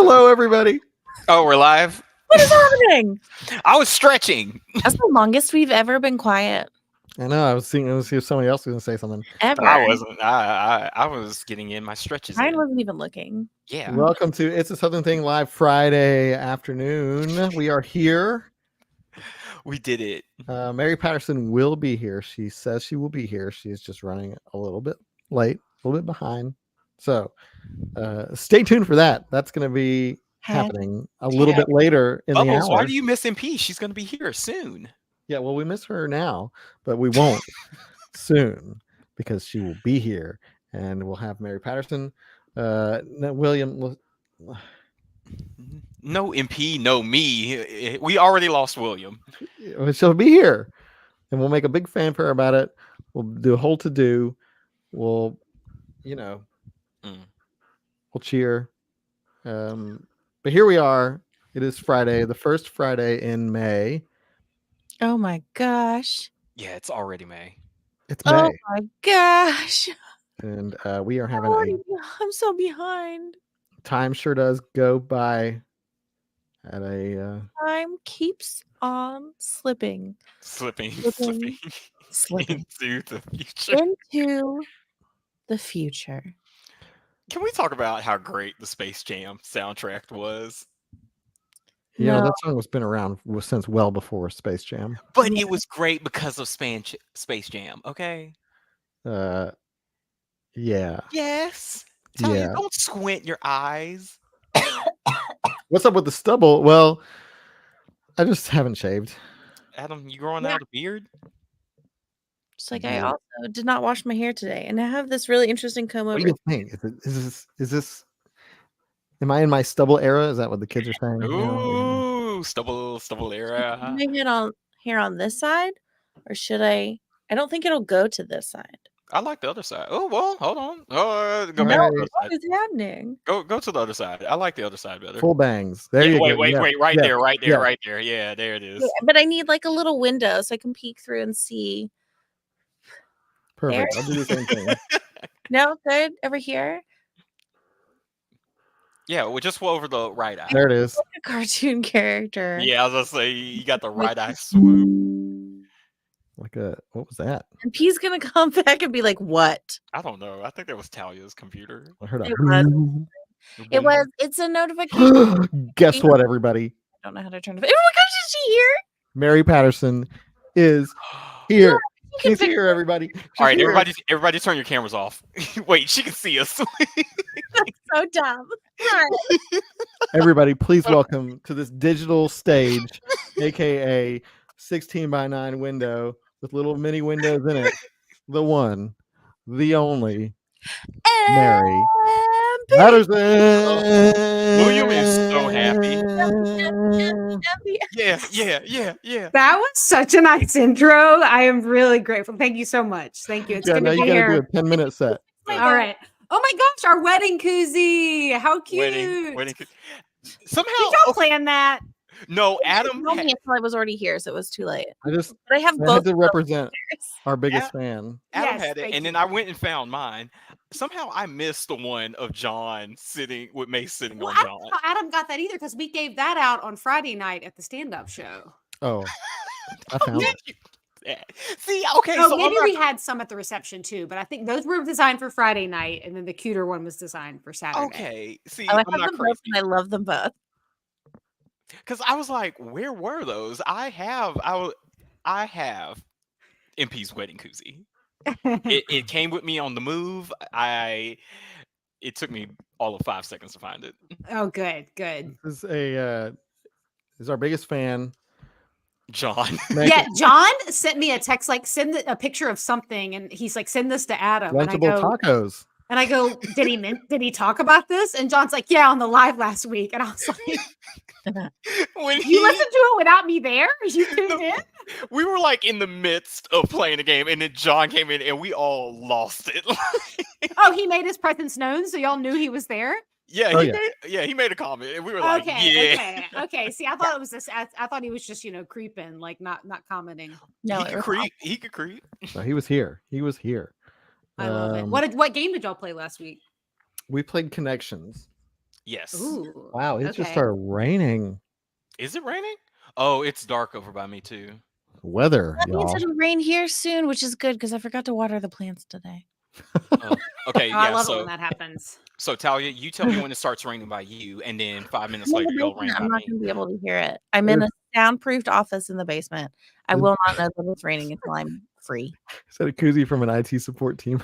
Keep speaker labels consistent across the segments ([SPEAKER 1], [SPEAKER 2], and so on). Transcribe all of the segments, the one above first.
[SPEAKER 1] Hello, everybody.
[SPEAKER 2] Oh, we're live?
[SPEAKER 3] What is happening?
[SPEAKER 2] I was stretching.
[SPEAKER 3] That's the longest we've ever been quiet.
[SPEAKER 1] I know. I was see if somebody else was going to say something.
[SPEAKER 3] Ever.
[SPEAKER 2] I wasn't. I was getting in my stretches.
[SPEAKER 3] Ryan wasn't even looking.
[SPEAKER 2] Yeah.
[SPEAKER 1] Welcome to It's a Southern Thing live Friday afternoon. We are here.
[SPEAKER 2] We did it.
[SPEAKER 1] Mary Patterson will be here. She says she will be here. She's just running a little bit late, a little bit behind. So stay tuned for that. That's going to be happening a little bit later in
[SPEAKER 2] Bubbles,
[SPEAKER 1] the hour.
[SPEAKER 2] why do you miss MP? She's going to be here soon.
[SPEAKER 1] Yeah, well, we miss her now, but we won't soon because she will be here, and we'll have Mary Patterson. William.
[SPEAKER 2] No MP, no me. We already lost William.
[SPEAKER 1] She'll be here, and we'll make a big fanfare about it. We'll do a whole to-do. We'll, we'll cheer. But here we are. It is Friday, the first Friday in May.
[SPEAKER 3] Oh my gosh.
[SPEAKER 2] Yeah, it's already May.
[SPEAKER 1] It's May.
[SPEAKER 3] Oh my gosh.
[SPEAKER 1] And we are having
[SPEAKER 3] I'm so behind.
[SPEAKER 1] Time sure does go by at a
[SPEAKER 3] Time keeps on slipping.
[SPEAKER 2] Slipping
[SPEAKER 3] Slipping.
[SPEAKER 2] into the future.
[SPEAKER 3] Into the future.
[SPEAKER 2] Can we talk about how great the Space Jam soundtrack was?
[SPEAKER 1] Yeah, that song has been around since well before Space Jam.
[SPEAKER 2] But it was great because of Space Jam, okay?
[SPEAKER 1] Yeah.
[SPEAKER 2] Yes. Talia,
[SPEAKER 1] Yeah.
[SPEAKER 2] don't squint your eyes.
[SPEAKER 1] What's up with the stubble? Well, I just haven't shaved.
[SPEAKER 2] Adam, you growing out a beard?
[SPEAKER 3] Just like I also did not wash my hair today, and I have this really interesting comb over.
[SPEAKER 1] What do you think? Is this? Am I in my stubble era? Is that what the kids are saying?
[SPEAKER 2] Ooh, stubble era.
[SPEAKER 3] Should I hair on this side, or should I? I don't think it'll go to this side.
[SPEAKER 2] I like the other side. Oh well, hold on. Go
[SPEAKER 3] No,
[SPEAKER 2] back to the other
[SPEAKER 3] what
[SPEAKER 2] side.
[SPEAKER 3] is happening?
[SPEAKER 2] Go to the other side. I like the other side better.
[SPEAKER 1] Full bangs. There you go.
[SPEAKER 2] Wait, right
[SPEAKER 1] Yeah.
[SPEAKER 2] there, right there,
[SPEAKER 1] Yeah.
[SPEAKER 2] right there. Yeah, there it is.
[SPEAKER 3] Yeah, but I need like a little window so I can peek through and see.
[SPEAKER 1] Perfect. I'll do the same thing.
[SPEAKER 3] No, good over here.
[SPEAKER 2] Yeah, well, just over the right eye.
[SPEAKER 1] There it is.
[SPEAKER 3] Like a cartoon character.
[SPEAKER 2] Yeah, I was gonna say you got the right eye swoop.
[SPEAKER 1] Like what was that?
[SPEAKER 3] And P's gonna come back and be like, "What?"
[SPEAKER 2] I don't know. I think that was Talia's computer.
[SPEAKER 1] I heard
[SPEAKER 3] It was. It's a notification.
[SPEAKER 1] Guess what, everybody?
[SPEAKER 3] I don't know how to turn it. Oh my gosh, is she here?
[SPEAKER 1] Mary Patterson is here.
[SPEAKER 3] Yeah,
[SPEAKER 1] She's here, everybody.
[SPEAKER 2] All right,
[SPEAKER 1] here.
[SPEAKER 2] everybody, turn your cameras off. Wait, she can see us.
[SPEAKER 3] That's so dumb.
[SPEAKER 1] Everybody, please welcome to this digital stage, aka 16:9 window with little mini windows in it. The one, the only, Mary Patterson.
[SPEAKER 2] William is so happy. Yeah.
[SPEAKER 4] That was such a nice intro. I am really grateful. Thank you so much. Thank you. It's good to be
[SPEAKER 1] you
[SPEAKER 4] here.
[SPEAKER 1] gotta do a 10-minute set.
[SPEAKER 4] All right. Oh my gosh, our wedding koozie. How cute.
[SPEAKER 2] Wedding. Somehow,
[SPEAKER 4] Did y'all plan that?
[SPEAKER 2] No, Adam.
[SPEAKER 3] Told me until I was already here, so it was too late.
[SPEAKER 1] But
[SPEAKER 3] I have
[SPEAKER 1] I
[SPEAKER 3] both
[SPEAKER 1] had to represent
[SPEAKER 3] upstairs.
[SPEAKER 1] our biggest fan.
[SPEAKER 2] Adam
[SPEAKER 4] Yes,
[SPEAKER 2] had it,
[SPEAKER 4] thank
[SPEAKER 2] and then
[SPEAKER 4] you.
[SPEAKER 2] I went and found mine. Somehow I missed the one of John sitting with May sitting
[SPEAKER 4] Well,
[SPEAKER 2] on
[SPEAKER 4] I
[SPEAKER 2] John.
[SPEAKER 4] don't know how Adam got that either because we gave that out on Friday night at the stand-up show.
[SPEAKER 1] Oh, I found it.
[SPEAKER 2] Yeah. See, okay,
[SPEAKER 4] Oh,
[SPEAKER 2] so
[SPEAKER 4] maybe
[SPEAKER 2] I'm
[SPEAKER 4] we
[SPEAKER 2] not,
[SPEAKER 4] had some at the reception too, but I think those were designed for Friday night, and then the cuter one was designed for Saturday.
[SPEAKER 2] okay. See,
[SPEAKER 3] Oh, I
[SPEAKER 2] I'm
[SPEAKER 3] have
[SPEAKER 2] not
[SPEAKER 3] them
[SPEAKER 2] crazy
[SPEAKER 3] both, and I love them both.
[SPEAKER 2] because I was like, where were those? I have MP's wedding koozie. It came with me on the move. It took me all of 5 seconds to find it.
[SPEAKER 4] Oh, good.
[SPEAKER 1] This is our biggest fan.
[SPEAKER 2] John.
[SPEAKER 4] Yeah, John sent me a text like send a picture of something, and he's like, send this to Adam.
[SPEAKER 1] Lunchable tacos.
[SPEAKER 4] And I go, did he talk about this? And John's like, yeah, on the live last week. And I was like,
[SPEAKER 2] When
[SPEAKER 4] you listened to it without me there? You tuned in?
[SPEAKER 2] We were like in the midst of playing a game, and then John came in, and we all lost it.
[SPEAKER 4] Oh, he made his presence known, so y'all knew he was there.
[SPEAKER 2] Yeah, he made a comment, and we were like,
[SPEAKER 4] Okay. See, I thought it was this. I thought he was just creeping, like not commenting.
[SPEAKER 3] No,
[SPEAKER 2] he could creep.
[SPEAKER 1] So he was here.
[SPEAKER 4] I love it. What game did y'all play last week?
[SPEAKER 1] We played Connections.
[SPEAKER 2] Yes.
[SPEAKER 4] Ooh.
[SPEAKER 1] Wow, it just
[SPEAKER 4] Okay.
[SPEAKER 1] started raining.
[SPEAKER 2] Is it raining? Oh, it's dark over by me too.
[SPEAKER 1] Weather,
[SPEAKER 3] That means
[SPEAKER 1] y'all.
[SPEAKER 3] it'll rain here soon, which is good because I forgot to water the plants today.
[SPEAKER 2] Oh, okay,
[SPEAKER 4] Oh, I
[SPEAKER 2] yeah.
[SPEAKER 4] love it when that happens.
[SPEAKER 2] So Talia, you tell me when it starts raining by you, and then 5 minutes
[SPEAKER 3] I'm in
[SPEAKER 2] later
[SPEAKER 3] the
[SPEAKER 2] it'll rain
[SPEAKER 3] basement.
[SPEAKER 2] by
[SPEAKER 3] I'm not
[SPEAKER 2] me.
[SPEAKER 3] going to be able to hear it. I'm in a soundproofed office in the basement. I will not know that it's raining until I'm free.
[SPEAKER 1] Is that a koozie from an IT support team?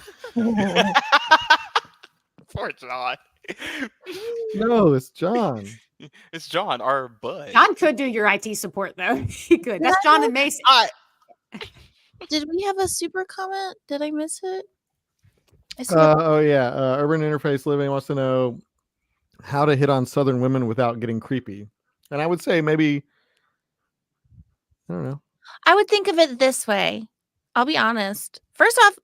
[SPEAKER 2] Poor John.
[SPEAKER 1] No, it's John.
[SPEAKER 2] It's John, our bud.
[SPEAKER 4] John could do your IT support though. He could. That's John and Mason.
[SPEAKER 3] Did we have a super comment? Did I miss it? I see
[SPEAKER 1] Oh yeah, Urban Interface Living wants to know how to hit on Southern women without getting creepy. And I would say maybe, I don't know.
[SPEAKER 3] I would think of it this way. I'll be honest. First off,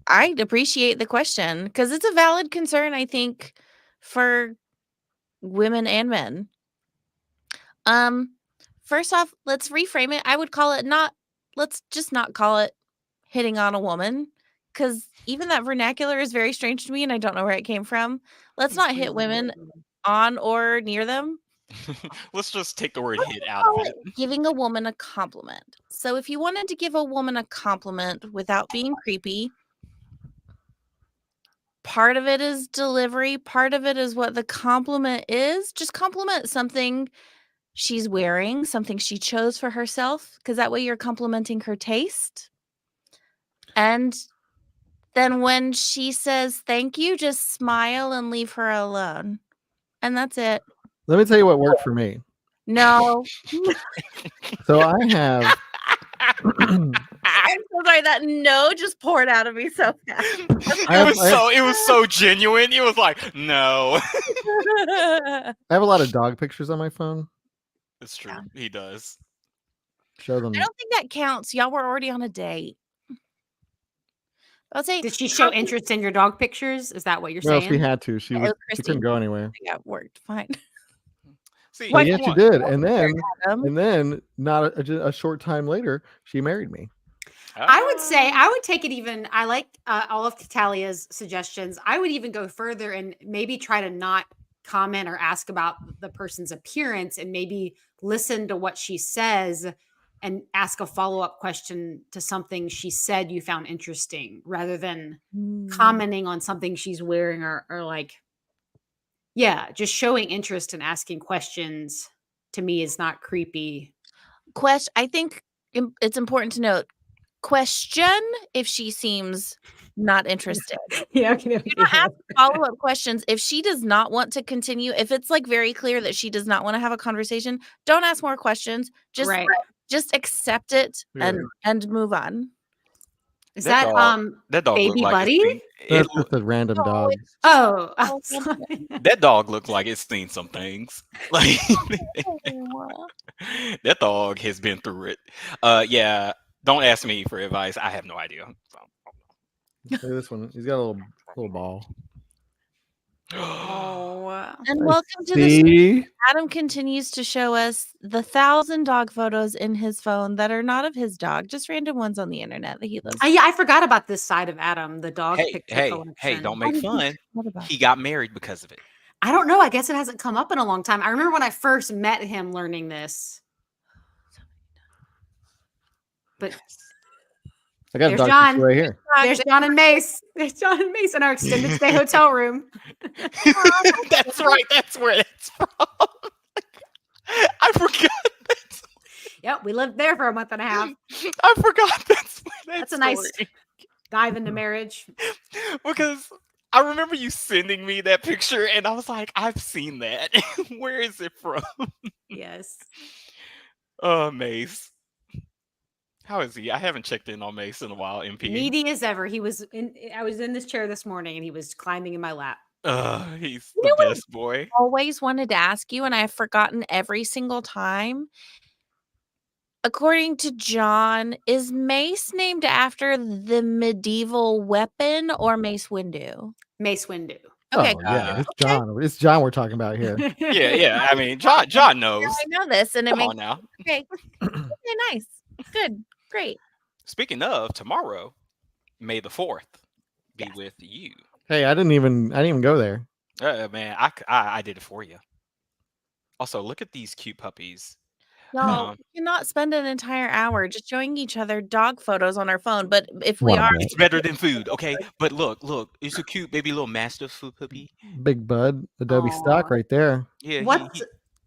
[SPEAKER 3] I appreciate the question because it's a valid concern, I think, for women and men. First off, let's reframe it. I would call it let's just not call it hitting on a woman because even that vernacular is very strange to me and I don't know where it came from. Let's not hit women on or near them.
[SPEAKER 2] Let's just take the word
[SPEAKER 3] Let's
[SPEAKER 2] hit
[SPEAKER 3] just
[SPEAKER 2] out
[SPEAKER 3] call
[SPEAKER 2] of
[SPEAKER 3] it
[SPEAKER 2] it.
[SPEAKER 3] giving a woman a compliment. So if you wanted to give a woman a compliment without being creepy, part of it is delivery, part of it is what the compliment is. Just compliment something she's wearing, something she chose for herself, because that way you're complimenting her taste. And then when she says thank you, just smile and leave her alone. And that's it.
[SPEAKER 1] Let me tell you what worked for me.
[SPEAKER 3] No.
[SPEAKER 1] So I have
[SPEAKER 3] I'm so sorry. That no just poured out of me so fast.
[SPEAKER 2] It was so genuine. It was like, no.
[SPEAKER 1] I have a lot of dog pictures on my phone.
[SPEAKER 2] It's true. He does.
[SPEAKER 1] Show them.
[SPEAKER 3] I don't think that counts. Y'all were already on a date. I'll say.
[SPEAKER 4] Did she show interest in your dog pictures? Is that what you're
[SPEAKER 1] Well,
[SPEAKER 4] saying?
[SPEAKER 1] she had to. She
[SPEAKER 3] It was
[SPEAKER 1] couldn't
[SPEAKER 3] Christine.
[SPEAKER 1] go anywhere.
[SPEAKER 3] Yeah, it worked fine.
[SPEAKER 2] See,
[SPEAKER 1] But yes, she did. And
[SPEAKER 3] Adam.
[SPEAKER 1] then not a short time later, she married me.
[SPEAKER 4] I would say I would take it even. I like all of Talia's suggestions. I would even go further and maybe try to not comment or ask about the person's appearance and maybe listen to what she says and ask a follow-up question to something she said you found interesting rather than commenting on something she's wearing or like, yeah, just showing interest and asking questions to me is not creepy.
[SPEAKER 3] I think it's important to note, question if she seems not interested.
[SPEAKER 4] Yeah,
[SPEAKER 3] You don't ask follow-up questions. If she does not want to continue, if it's like very clear that she does not want to have a conversation, don't ask more questions. Just accept it and move on.
[SPEAKER 4] Is that
[SPEAKER 2] dog
[SPEAKER 4] baby
[SPEAKER 2] looked like
[SPEAKER 4] Buddy?
[SPEAKER 1] That's just a random dog.
[SPEAKER 4] Oh,
[SPEAKER 2] that dog looked like it's seen some things. Like that dog has been through it. Yeah. Don't ask me for advice. I have no idea.
[SPEAKER 1] Look at this one. He's got a little ball.
[SPEAKER 3] And welcome to the show. Adam continues to show us the 1,000 dog photos in his phone that are not of his dog, just random ones on the internet that he loves.
[SPEAKER 4] Yeah, I forgot about this side of Adam, the dog picture collection.
[SPEAKER 2] Hey, don't make fun. He got married because of it.
[SPEAKER 4] I don't know. I guess it hasn't come up in a long time. I remember when I first met him learning this. But
[SPEAKER 1] I got a dog
[SPEAKER 4] John
[SPEAKER 1] right here.
[SPEAKER 4] There's John and Mace. There's John and Mace in our extended stay hotel room.
[SPEAKER 2] That's right. That's where it's from. I forgot.
[SPEAKER 4] Yep, we lived there for a month and a half.
[SPEAKER 2] I forgot
[SPEAKER 4] that's a nice dive into marriage.
[SPEAKER 2] Because I remember you sending me that picture, and I was like, I've seen that. Where is it from?
[SPEAKER 4] Yes.
[SPEAKER 2] Oh, Mace. How is he? I haven't checked in on Mace in a while, MP.
[SPEAKER 4] Needy as ever. I was in this chair this morning and he was climbing in my lap.
[SPEAKER 2] He's the best boy.
[SPEAKER 3] I always wanted to ask you, and I've forgotten every single time. According to John, is Mace named after the medieval weapon or Mace Windu?
[SPEAKER 4] Mace Windu.
[SPEAKER 3] Okay.
[SPEAKER 1] Oh, yeah, it's John. It's John we're talking about here.
[SPEAKER 2] Yeah. I mean, John knows.
[SPEAKER 3] I know this, and it
[SPEAKER 2] Come
[SPEAKER 3] makes
[SPEAKER 2] on now.
[SPEAKER 3] Okay, nice, good, great.
[SPEAKER 2] Speaking of, tomorrow, May the 4th, be with you.
[SPEAKER 1] Hey, I didn't even go there.
[SPEAKER 2] Man, I did it for you. Also, look at these cute puppies.
[SPEAKER 3] Y'all,
[SPEAKER 2] Um,
[SPEAKER 3] we cannot spend an entire hour just showing each other dog photos on our phone. But if we
[SPEAKER 1] What
[SPEAKER 3] are,
[SPEAKER 1] about
[SPEAKER 2] it's better than food, okay? But look, it's a cute baby little mastiff food puppy.
[SPEAKER 1] Big Bud, Adobe stock
[SPEAKER 4] Aw.
[SPEAKER 1] right there?
[SPEAKER 2] Yeah,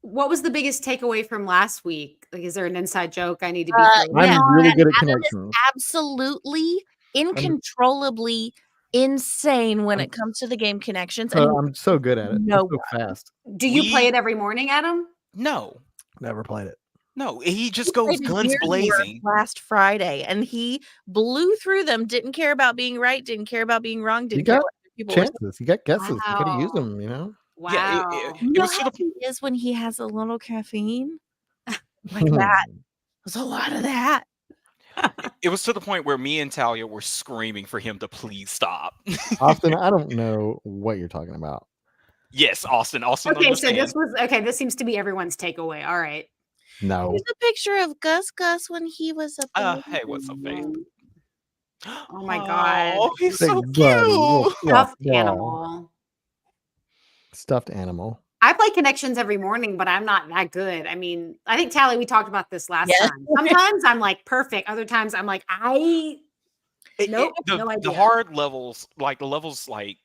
[SPEAKER 4] What was the biggest takeaway from last week? Like, is there an inside joke I need to be filled
[SPEAKER 1] I'm
[SPEAKER 4] in
[SPEAKER 3] yes,
[SPEAKER 1] really
[SPEAKER 4] on?
[SPEAKER 1] good at
[SPEAKER 3] Adam is
[SPEAKER 1] connections.
[SPEAKER 3] absolutely,
[SPEAKER 1] I'm,
[SPEAKER 3] incontrollably insane when
[SPEAKER 1] I'm
[SPEAKER 3] it comes to the game Connections, and
[SPEAKER 1] I'm so good at it. I'm
[SPEAKER 3] no
[SPEAKER 1] so
[SPEAKER 3] one.
[SPEAKER 1] fast.
[SPEAKER 4] Do you play it every morning, Adam?
[SPEAKER 2] no,
[SPEAKER 1] Never played it.
[SPEAKER 2] no. He
[SPEAKER 3] He
[SPEAKER 2] just goes
[SPEAKER 3] played
[SPEAKER 2] guns
[SPEAKER 3] Weird World
[SPEAKER 2] blazing.
[SPEAKER 3] last Friday, and he blew through them. Didn't care about being right. Didn't care about being wrong.
[SPEAKER 1] You
[SPEAKER 3] Didn't care
[SPEAKER 1] got
[SPEAKER 3] what people were saying.
[SPEAKER 1] chances. You got guesses. You got to use
[SPEAKER 4] Wow.
[SPEAKER 1] them. You know.
[SPEAKER 2] Yeah,
[SPEAKER 4] Wow.
[SPEAKER 3] You
[SPEAKER 2] it
[SPEAKER 3] know
[SPEAKER 2] was
[SPEAKER 3] how
[SPEAKER 2] to the
[SPEAKER 3] he is when he has a little caffeine, like that. There's a lot of that.
[SPEAKER 2] it was to the point where me and Talia were screaming for him to please stop.
[SPEAKER 1] Austin, I don't know what you're talking about.
[SPEAKER 2] Yes, Austin
[SPEAKER 4] Okay, so
[SPEAKER 2] understands.
[SPEAKER 4] this seems to be everyone's takeaway. All right.
[SPEAKER 1] No.
[SPEAKER 3] Here's a picture of Gus when he was a baby.
[SPEAKER 2] Hey, what's up, Faith?
[SPEAKER 4] Oh my God.
[SPEAKER 2] Oh, he's
[SPEAKER 1] Big
[SPEAKER 2] so
[SPEAKER 1] Bud, little
[SPEAKER 2] cute.
[SPEAKER 1] fluff
[SPEAKER 4] Stuffed
[SPEAKER 1] ball.
[SPEAKER 4] animal.
[SPEAKER 1] Stuffed animal.
[SPEAKER 4] I play Connections every morning, but I'm not that good. I mean, I think Tally, we talked about this last
[SPEAKER 3] Yes.
[SPEAKER 4] time. Sometimes I'm like perfect. Other times I'm like, nope, no
[SPEAKER 2] The
[SPEAKER 4] idea.
[SPEAKER 2] hard levels, like the levels, like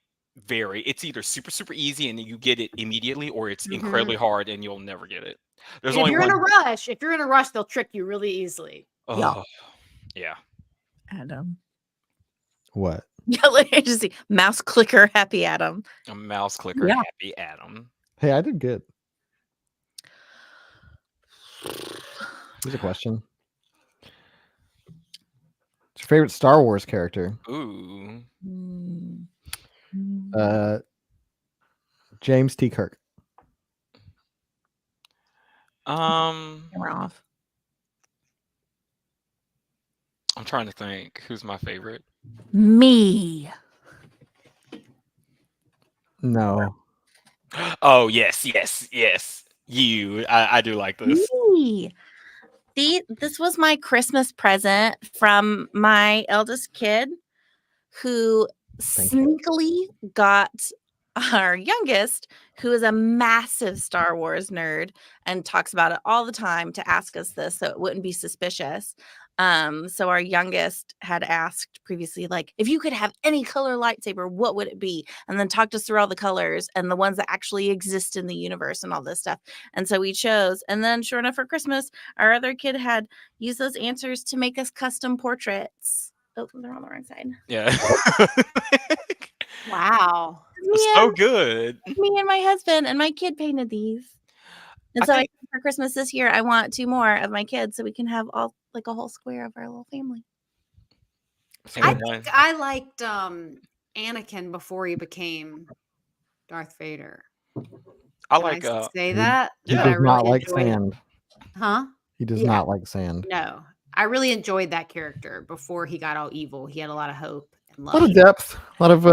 [SPEAKER 2] vary. It's either super easy and you get it immediately, or it's incredibly hard and you'll never get it. There's
[SPEAKER 4] And if
[SPEAKER 2] only
[SPEAKER 4] you're in
[SPEAKER 2] one.
[SPEAKER 4] a rush, they'll trick you really easily.
[SPEAKER 2] Oh, yeah.
[SPEAKER 3] Adam.
[SPEAKER 1] What?
[SPEAKER 3] Yeah, let me just see. Mouse clicker, happy Adam.
[SPEAKER 2] A mouse clicker,
[SPEAKER 3] Yeah.
[SPEAKER 2] happy Adam.
[SPEAKER 1] Hey, I did good. Here's a question. What's your favorite Star Wars character?
[SPEAKER 2] Ooh.
[SPEAKER 1] James T. Kirk.
[SPEAKER 3] Camera off.
[SPEAKER 2] I'm trying to think who's my favorite.
[SPEAKER 3] Me.
[SPEAKER 1] No.
[SPEAKER 2] Oh yes. You. I do like this.
[SPEAKER 3] Me. See, this was my Christmas present from my eldest kid, who
[SPEAKER 1] Thank you.
[SPEAKER 3] sneakily got our youngest, who is a massive Star Wars nerd and talks about it all the time, to ask us this so it wouldn't be suspicious. So our youngest had asked previously, like, if you could have any color lightsaber, what would it be? And then talked us through all the colors and the ones that actually exist in the universe and all this stuff. And so we chose. And then sure enough, for Christmas, our other kid had used those answers to make us custom portraits. Oh, they're on the wrong side.
[SPEAKER 2] Yeah.
[SPEAKER 4] Wow.
[SPEAKER 2] So good.
[SPEAKER 3] Me and my husband and my kid painted these. And
[SPEAKER 2] I
[SPEAKER 3] so
[SPEAKER 2] think-
[SPEAKER 3] for Christmas this year, I want 2 more of my kids so we can have all like a whole square of our little family.
[SPEAKER 4] I think I liked Anakin before he became Darth Vader.
[SPEAKER 2] I
[SPEAKER 4] Can
[SPEAKER 2] like
[SPEAKER 4] I say that?
[SPEAKER 1] He
[SPEAKER 2] Yeah.
[SPEAKER 1] does
[SPEAKER 4] I really
[SPEAKER 1] not like
[SPEAKER 4] enjoyed it.
[SPEAKER 1] sand.
[SPEAKER 4] Huh?
[SPEAKER 1] He does
[SPEAKER 4] Yeah.
[SPEAKER 1] not like sand.
[SPEAKER 4] No. I really enjoyed that character before he got all evil. He had a lot of hope and
[SPEAKER 1] A lot
[SPEAKER 4] love.
[SPEAKER 1] of depth. A lot of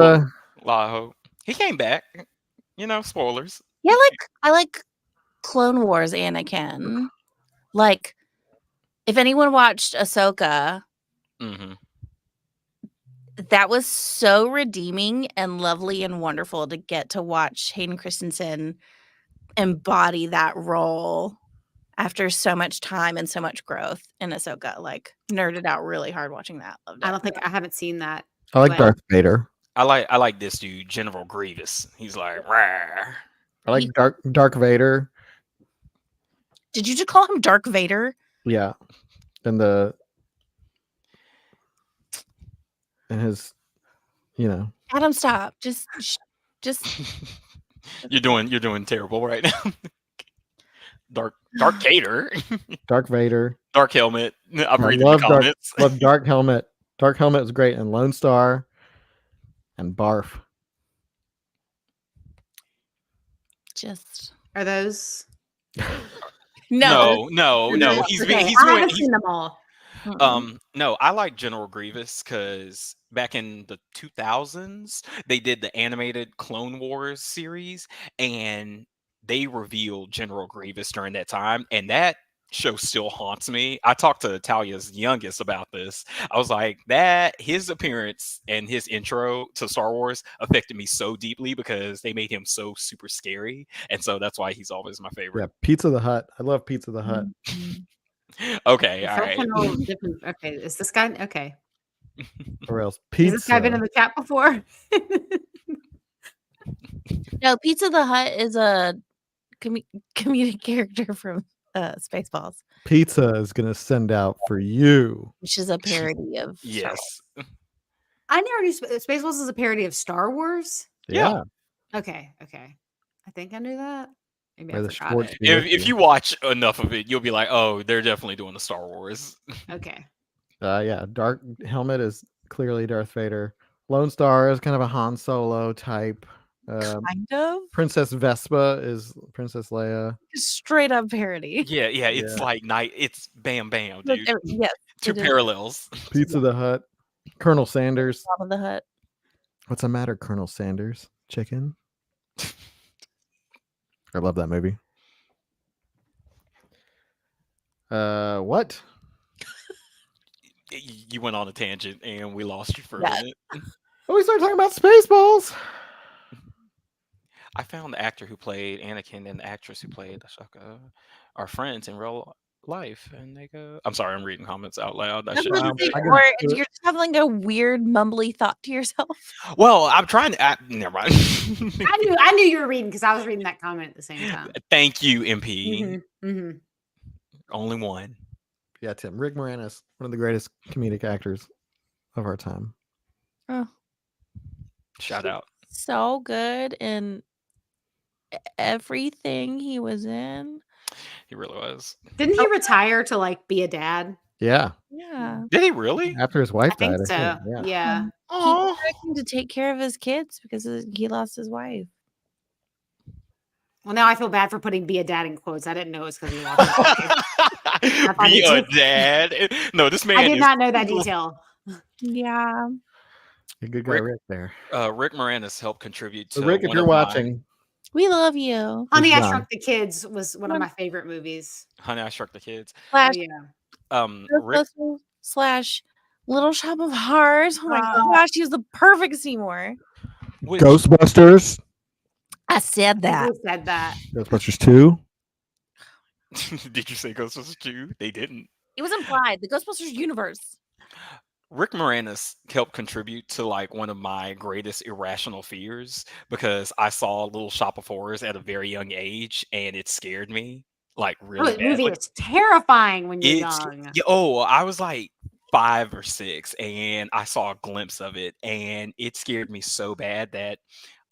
[SPEAKER 2] lot of hope. He came back. Spoilers.
[SPEAKER 3] Yeah, I like Clone Wars Anakin. Like, if anyone watched Ahsoka,
[SPEAKER 2] Mm-hmm.
[SPEAKER 3] that was so redeeming and lovely and wonderful to get to watch Hayden Christensen embody that role after so much time and so much growth in Ahsoka. Like, nerded out really hard watching that. Loved it.
[SPEAKER 4] I haven't seen that.
[SPEAKER 1] I like
[SPEAKER 4] but-
[SPEAKER 1] Darth Vader.
[SPEAKER 2] I like this dude, General Grievous. He's like, rawr.
[SPEAKER 1] I like Dark Vader.
[SPEAKER 3] Did you just call him Dark Vader?
[SPEAKER 1] Yeah. And his,
[SPEAKER 3] Adam, stop. Just
[SPEAKER 2] You're doing terrible right now. Dark Gator.
[SPEAKER 1] Dark Vader.
[SPEAKER 2] Dark Helmet. I'm
[SPEAKER 1] I
[SPEAKER 2] reading
[SPEAKER 1] love
[SPEAKER 2] the comments.
[SPEAKER 1] Love Dark Helmet. Dark Helmet is great. And Lone Star and Barf.
[SPEAKER 3] just
[SPEAKER 4] Are those?
[SPEAKER 2] No.
[SPEAKER 4] Okay,
[SPEAKER 2] He's
[SPEAKER 4] I haven't seen them all.
[SPEAKER 2] No, I like General Grievous because back in the 2000s, they did the animated Clone Wars series, and they revealed General Grievous during that time, and that show still haunts me. I talked to Talia's youngest about this. I was like, that his appearance and his intro to Star Wars affected me so deeply because they made him so super scary, and so that's why he's always my
[SPEAKER 1] Yeah,
[SPEAKER 2] favorite.
[SPEAKER 1] Pizza the Hut. I love Pizza the Hut.
[SPEAKER 2] Okay, all right.
[SPEAKER 4] Professional different. Okay, is this guy okay?
[SPEAKER 1] Or else
[SPEAKER 4] Has this guy been
[SPEAKER 1] pizza.
[SPEAKER 4] in the chat before?
[SPEAKER 3] No, Pizza the Hut is a comedic character from Spaceballs,
[SPEAKER 1] Pizza is gonna send out for you.
[SPEAKER 3] which is a parody of Star Wars.
[SPEAKER 2] Yes.
[SPEAKER 4] I never knew Spaceballs is a parody of Star Wars.
[SPEAKER 2] Yeah.
[SPEAKER 4] Okay. I think I knew that. Maybe
[SPEAKER 1] May
[SPEAKER 4] I
[SPEAKER 1] the
[SPEAKER 4] forgot
[SPEAKER 1] sports
[SPEAKER 4] it.
[SPEAKER 1] be with
[SPEAKER 2] If you watch enough of it, you'll be like, oh, they're definitely doing the Star Wars.
[SPEAKER 4] Okay.
[SPEAKER 1] Yeah, Dark Helmet is clearly Darth Vader. Lone Star is kind of a Han Solo type.
[SPEAKER 3] Kind of
[SPEAKER 1] Princess Vespa is Princess Leia.
[SPEAKER 3] straight up parody.
[SPEAKER 2] Yeah, it's
[SPEAKER 1] Yeah.
[SPEAKER 2] like night. It's bam, bam,
[SPEAKER 3] But
[SPEAKER 2] dude.
[SPEAKER 3] yes,
[SPEAKER 2] Two
[SPEAKER 3] it is
[SPEAKER 2] parallels.
[SPEAKER 1] Pizza the Hut. Colonel Sanders.
[SPEAKER 3] Jabba the Hutt.
[SPEAKER 1] What's the matter, Colonel Sanders? Chicken. I love that movie. What?
[SPEAKER 2] You went on a tangent and we lost you for a
[SPEAKER 3] Yeah.
[SPEAKER 2] minute.
[SPEAKER 1] Oh, we started talking about Spaceballs.
[SPEAKER 2] I found the actor who played Anakin and the actress who played Ahsoka are friends in real life, and they go. I'm sorry, I'm reading comments out loud. I
[SPEAKER 3] I was
[SPEAKER 2] shouldn't
[SPEAKER 3] about
[SPEAKER 2] do
[SPEAKER 3] to say,
[SPEAKER 2] that.
[SPEAKER 1] I
[SPEAKER 3] or
[SPEAKER 1] can do it.
[SPEAKER 3] you're just having like a weird mumbly thought to yourself.
[SPEAKER 2] Well, I'm trying to. Never mind.
[SPEAKER 4] I knew you were reading because I was reading that comment at the same time.
[SPEAKER 2] Thank you, MP.
[SPEAKER 4] Mm-hmm.
[SPEAKER 2] Only one.
[SPEAKER 1] Yeah, Tim. Rick Moranis, one of the greatest comedic actors of our time.
[SPEAKER 3] Oh,
[SPEAKER 2] Shout out.
[SPEAKER 3] so good in everything he was in.
[SPEAKER 2] He really was.
[SPEAKER 4] Didn't he retire to like be a dad?
[SPEAKER 1] Yeah,
[SPEAKER 3] Yeah.
[SPEAKER 2] Did he really?
[SPEAKER 1] after his wife
[SPEAKER 4] I think
[SPEAKER 1] died.
[SPEAKER 4] so.
[SPEAKER 1] I think.
[SPEAKER 4] Yeah.
[SPEAKER 3] He
[SPEAKER 2] Oh.
[SPEAKER 3] was working to take care of his kids because he lost his wife.
[SPEAKER 4] Well, now I feel bad for putting "be a dad" in quotes. I didn't know it was because he lost his wife. thought
[SPEAKER 2] Be
[SPEAKER 4] he
[SPEAKER 2] a
[SPEAKER 4] did.
[SPEAKER 2] dad. No, this man.
[SPEAKER 4] I did
[SPEAKER 2] is
[SPEAKER 4] not know that detail.
[SPEAKER 3] Yeah.
[SPEAKER 1] A good guy,
[SPEAKER 2] Rick-
[SPEAKER 1] Rick there.
[SPEAKER 2] Rick Moranis helped contribute
[SPEAKER 1] So
[SPEAKER 2] to.
[SPEAKER 1] Rick, if
[SPEAKER 2] one
[SPEAKER 1] you're
[SPEAKER 2] of my-
[SPEAKER 1] watching,
[SPEAKER 3] We love you.
[SPEAKER 4] Honey, I
[SPEAKER 1] done.
[SPEAKER 4] Shrunk the Kids was one of my favorite movies.
[SPEAKER 2] Honey, I Shrunk the Kids.
[SPEAKER 3] Slash
[SPEAKER 4] Oh, yeah.
[SPEAKER 2] Rick.
[SPEAKER 3] slash Little Shop of Horrors. Oh my
[SPEAKER 4] Oh.
[SPEAKER 3] gosh, he was the perfect Seymour.
[SPEAKER 2] Which,
[SPEAKER 1] Ghostbusters,
[SPEAKER 3] I said that.
[SPEAKER 4] Who said that?
[SPEAKER 1] Ghostbusters 2.
[SPEAKER 2] did you say Ghostbusters 2? They didn't.
[SPEAKER 3] It was implied. The Ghostbusters universe.
[SPEAKER 2] Rick Moranis helped contribute to like one of my greatest irrational fears because I saw Little Shop of Horrors at a very young age and it scared me like
[SPEAKER 4] Oh,
[SPEAKER 2] really
[SPEAKER 4] that
[SPEAKER 2] bad.
[SPEAKER 4] movie
[SPEAKER 2] Like,
[SPEAKER 4] is terrifying when you're
[SPEAKER 2] it's
[SPEAKER 4] young.
[SPEAKER 2] I was like 5 or 6 and I saw a glimpse of it and it scared me so bad that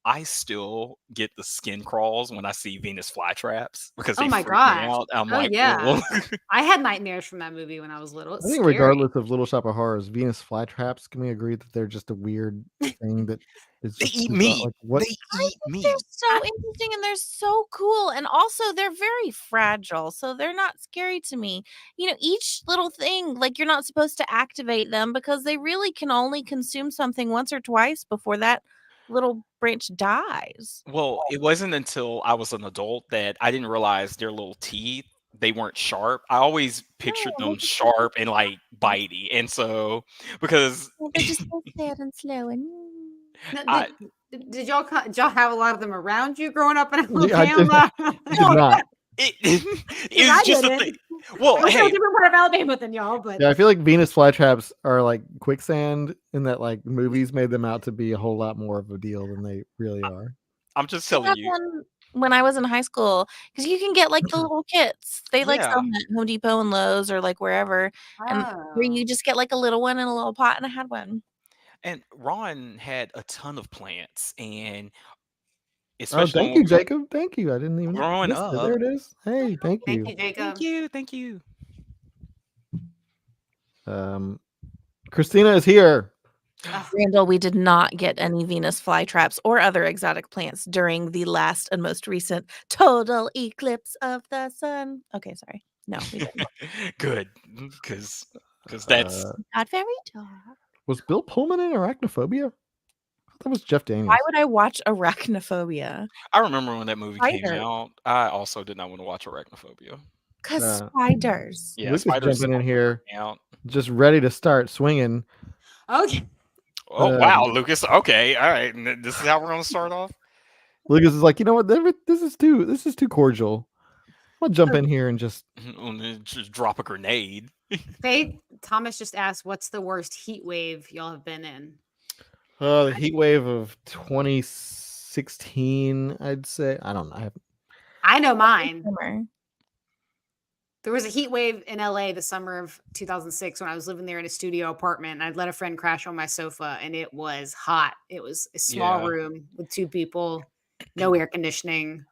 [SPEAKER 2] I still get the skin crawls when I see Venus flytraps because
[SPEAKER 4] Oh
[SPEAKER 2] they
[SPEAKER 4] my
[SPEAKER 2] freak me
[SPEAKER 4] gosh.
[SPEAKER 2] out. I'm
[SPEAKER 4] Oh,
[SPEAKER 2] like,
[SPEAKER 4] yeah.
[SPEAKER 2] "Ugh."
[SPEAKER 4] I had nightmares from that movie when I was little.
[SPEAKER 1] I
[SPEAKER 4] It's
[SPEAKER 1] think
[SPEAKER 4] scary.
[SPEAKER 1] regardless of Little Shop of Horrors, Venus flytraps, can we agree that they're just a weird thing that is
[SPEAKER 2] They
[SPEAKER 1] just
[SPEAKER 2] eat
[SPEAKER 1] bizarre?
[SPEAKER 2] meat.
[SPEAKER 1] Like, what?
[SPEAKER 2] They eat meat.
[SPEAKER 3] They're so interesting and they're so cool. And also, they're very fragile. So they're not scary to me. You know, each little thing, like you're not supposed to activate them because they really can only consume something once or twice before that little branch dies.
[SPEAKER 2] Well, it wasn't until I was an adult that I didn't realize their little teeth, they weren't sharp. I always pictured
[SPEAKER 3] No,
[SPEAKER 2] them
[SPEAKER 3] they're just
[SPEAKER 2] sharp and like bitey. And so because
[SPEAKER 3] they're just so sad and slow and
[SPEAKER 4] Now,
[SPEAKER 2] I-
[SPEAKER 4] did y'all have a lot of them around you growing up in
[SPEAKER 1] Yeah, I did.
[SPEAKER 4] Alabama?
[SPEAKER 1] I did not.
[SPEAKER 2] it
[SPEAKER 4] I
[SPEAKER 2] was just a
[SPEAKER 4] didn't.
[SPEAKER 2] thing. Well,
[SPEAKER 4] I was in a
[SPEAKER 2] hey,
[SPEAKER 4] different part of Alabama than y'all, but
[SPEAKER 1] Yeah, I feel like Venus flytraps are like quicksand, in that like movies made them out to be a whole lot more of a deal than they really are.
[SPEAKER 2] I'm just
[SPEAKER 3] I
[SPEAKER 2] telling
[SPEAKER 3] had
[SPEAKER 2] you.
[SPEAKER 3] one when I was in high school because you can get like the little kits. They like
[SPEAKER 2] Yeah.
[SPEAKER 3] sell them at Home Depot and Lowe's or like wherever, and where you
[SPEAKER 4] Oh.
[SPEAKER 3] just get like a little one in a little pot. And I had one.
[SPEAKER 2] And Ron had a ton of plants, and
[SPEAKER 1] Oh,
[SPEAKER 2] especially
[SPEAKER 1] thank you, Jacob. Thank you. I didn't even
[SPEAKER 2] Growing
[SPEAKER 1] miss it.
[SPEAKER 2] up.
[SPEAKER 1] There it is. Hey, thank you.
[SPEAKER 4] Thank you, Jacob.
[SPEAKER 2] Thank you.
[SPEAKER 1] Christina is here.
[SPEAKER 3] Randall, we did not get any Venus flytraps or other exotic plants during the last and most recent total eclipse of the sun. Okay, sorry. No, we didn't.
[SPEAKER 2] Good, because that's
[SPEAKER 3] Not very dark.
[SPEAKER 1] Was Bill Pullman in Arachnophobia? I thought that was Jeff Daniels.
[SPEAKER 3] Why would I watch Arachnophobia?
[SPEAKER 2] I remember when that movie came
[SPEAKER 3] Either.
[SPEAKER 2] out. I also did not want to watch Arachnophobia.
[SPEAKER 3] Because
[SPEAKER 1] Uh,
[SPEAKER 3] spiders.
[SPEAKER 2] Yeah,
[SPEAKER 1] Lucas
[SPEAKER 2] spiders
[SPEAKER 1] jumping in here,
[SPEAKER 2] out.
[SPEAKER 1] just ready to start swinging.
[SPEAKER 4] Okay.
[SPEAKER 2] Oh
[SPEAKER 1] Um,
[SPEAKER 2] wow, Lucas. Okay, all right. This is how we're gonna start off.
[SPEAKER 1] Lucas is like, you know what? This is too cordial. I'll jump in here and just.
[SPEAKER 2] Just drop a grenade.
[SPEAKER 4] Faith Thomas just asked, "What's the worst heat wave y'all have been in?"
[SPEAKER 1] The heat wave of 2016, I'd say. I don't know.
[SPEAKER 4] I know mine.
[SPEAKER 3] Summer.
[SPEAKER 4] There was a heat wave in LA the summer of 2006 when I was living there in a studio apartment. And I'd let a friend crash on my sofa, and it was hot. It was a small
[SPEAKER 2] Yeah.
[SPEAKER 4] room with 2 people, no air conditioning.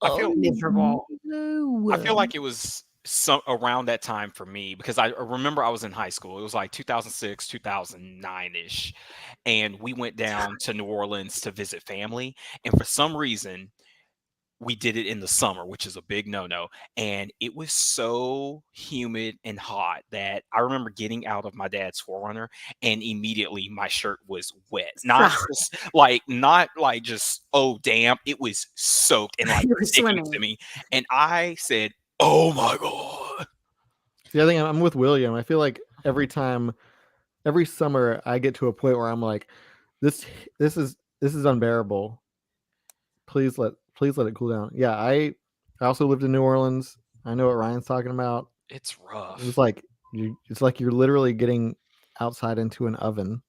[SPEAKER 2] I feel
[SPEAKER 4] Miserable.
[SPEAKER 2] I feel like it was some around that time for me because I remember I was in high school. It was like 2006, 2009-ish. And we went down to New Orleans to visit family. And for some reason, we did it in the summer, which is a big no-no. And it was so humid and hot that I remember getting out of my dad's Forerunner and immediately my shirt was wet. Not just oh damn, it was soaked and like
[SPEAKER 4] You were
[SPEAKER 2] sticking to
[SPEAKER 4] swimming.
[SPEAKER 2] me. And I said, "Oh my god."
[SPEAKER 1] See, I think I'm with William. I feel like every summer, I get to a point where I'm like, this is unbearable. Please let it cool down. Yeah, I also lived in New Orleans. I know what Ryan's talking about.
[SPEAKER 2] It's rough.
[SPEAKER 1] It's like you're literally getting outside into an oven.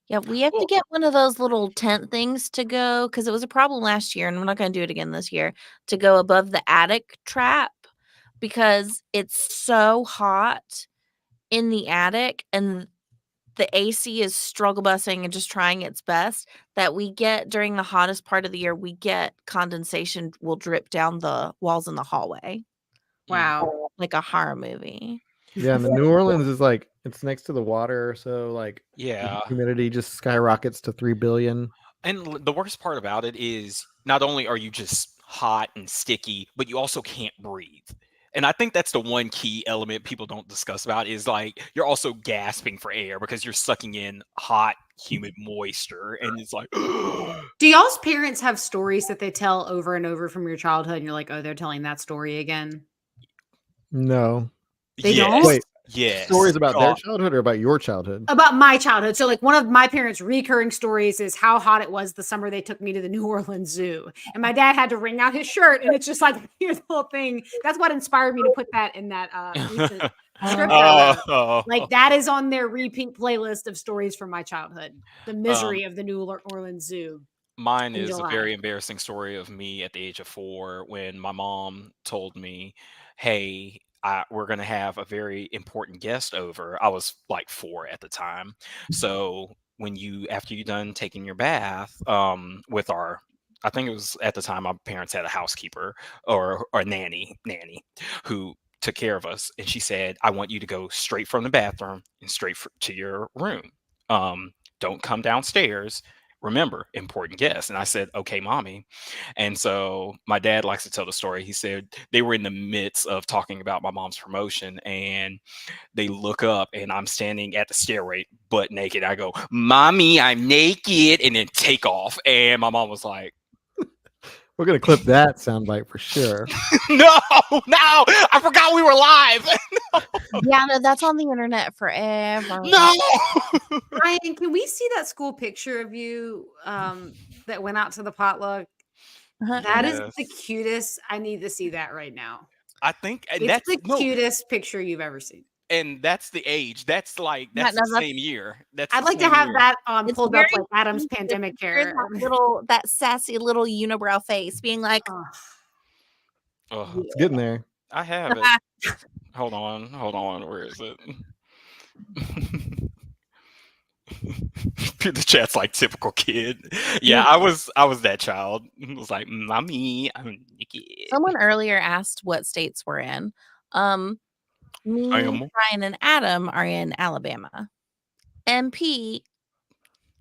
[SPEAKER 3] Yeah, we have to get one of those little tent things to go because it was a problem last year, and we're not going to do it again this year, to go above the attic trap because it's so hot in the attic and the AC is struggle busing and just trying its best that we get during the hottest part of the year, we get condensation will drip down the walls in the hallway
[SPEAKER 4] Wow.
[SPEAKER 3] like a horror movie.
[SPEAKER 1] Yeah, and the New Orleans is like it's next to the water, so like
[SPEAKER 2] Yeah.
[SPEAKER 1] humidity just skyrockets to 3 billion.
[SPEAKER 2] And the worst part about it is not only are you just hot and sticky, but you also can't breathe. And I think that's the one key element people don't discuss about is like you're also gasping for air because you're sucking in hot, humid moisture. And it's like,
[SPEAKER 4] Do y'all's parents have stories that they tell over and over from your childhood? And you're like, oh, they're telling that story again?
[SPEAKER 1] No.
[SPEAKER 4] They
[SPEAKER 2] yes,
[SPEAKER 4] don't?
[SPEAKER 1] Wait,
[SPEAKER 2] yes.
[SPEAKER 1] stories about their
[SPEAKER 2] God.
[SPEAKER 1] childhood or about your childhood?
[SPEAKER 4] About my childhood. So, like, one of my parents' recurring stories is how hot it was the summer they took me to the New Orleans Zoo. And my dad had to wring out his shirt. And it's just like, here's the whole thing. That's what inspired me to put that in that recent script. I wrote. Like, that is on their repeat playlist of stories from my childhood. The misery of the New Orleans Zoo.
[SPEAKER 2] Mine
[SPEAKER 4] in
[SPEAKER 2] is a
[SPEAKER 4] July.
[SPEAKER 2] very embarrassing story of me at the age of 4 when my mom told me, "Hey, we're going to have a very important guest over." I was like 4 at the time. So after you're done taking your bath, with I think it was at the time my parents had a housekeeper or nanny who took care of us. And she said, "I want you to go straight from the bathroom and straight to your room. Don't come downstairs. Remember, important guest." And I said, "Okay, mommy." And so my dad likes to tell the story. He said they were in the midst of talking about my mom's promotion and they look up and I'm standing at the stairway butt naked. I go, "Mommy, I'm naked," and then take off. And my mom was like,
[SPEAKER 1] We're gonna clip that soundbite for sure.
[SPEAKER 2] no, I forgot we were live.
[SPEAKER 3] Yeah, no, that's on the internet forever.
[SPEAKER 2] No.
[SPEAKER 4] Ryan, can we see that school picture of you that went out to the potluck?
[SPEAKER 3] Uh-huh.
[SPEAKER 4] That is the
[SPEAKER 2] Yes.
[SPEAKER 4] cutest. I need to see that right now.
[SPEAKER 2] I think, and
[SPEAKER 4] It's
[SPEAKER 2] that's
[SPEAKER 4] the
[SPEAKER 2] no,
[SPEAKER 4] cutest picture you've ever seen.
[SPEAKER 2] and that's the age. That's like
[SPEAKER 3] Yeah,
[SPEAKER 2] that's
[SPEAKER 3] no,
[SPEAKER 2] the
[SPEAKER 3] that's-
[SPEAKER 2] same year. That's
[SPEAKER 4] I'd
[SPEAKER 2] the
[SPEAKER 4] like to
[SPEAKER 2] same
[SPEAKER 4] have
[SPEAKER 2] year.
[SPEAKER 4] that
[SPEAKER 3] It's
[SPEAKER 4] pulled
[SPEAKER 3] very
[SPEAKER 4] up like Adam's
[SPEAKER 3] cute.
[SPEAKER 4] pandemic
[SPEAKER 3] Here's
[SPEAKER 4] hair.
[SPEAKER 3] that sassy little unibrow face being like,
[SPEAKER 4] Oh,
[SPEAKER 2] Ugh,
[SPEAKER 1] It's getting there.
[SPEAKER 2] I have it. Hold on. Where is it? The chat's like typical kid. Yeah, I was that child. It was like, "Mommy, I'm naked."
[SPEAKER 3] someone earlier asked what states we're in. Me,
[SPEAKER 2] I am.
[SPEAKER 3] Ryan, and Adam are in Alabama. MP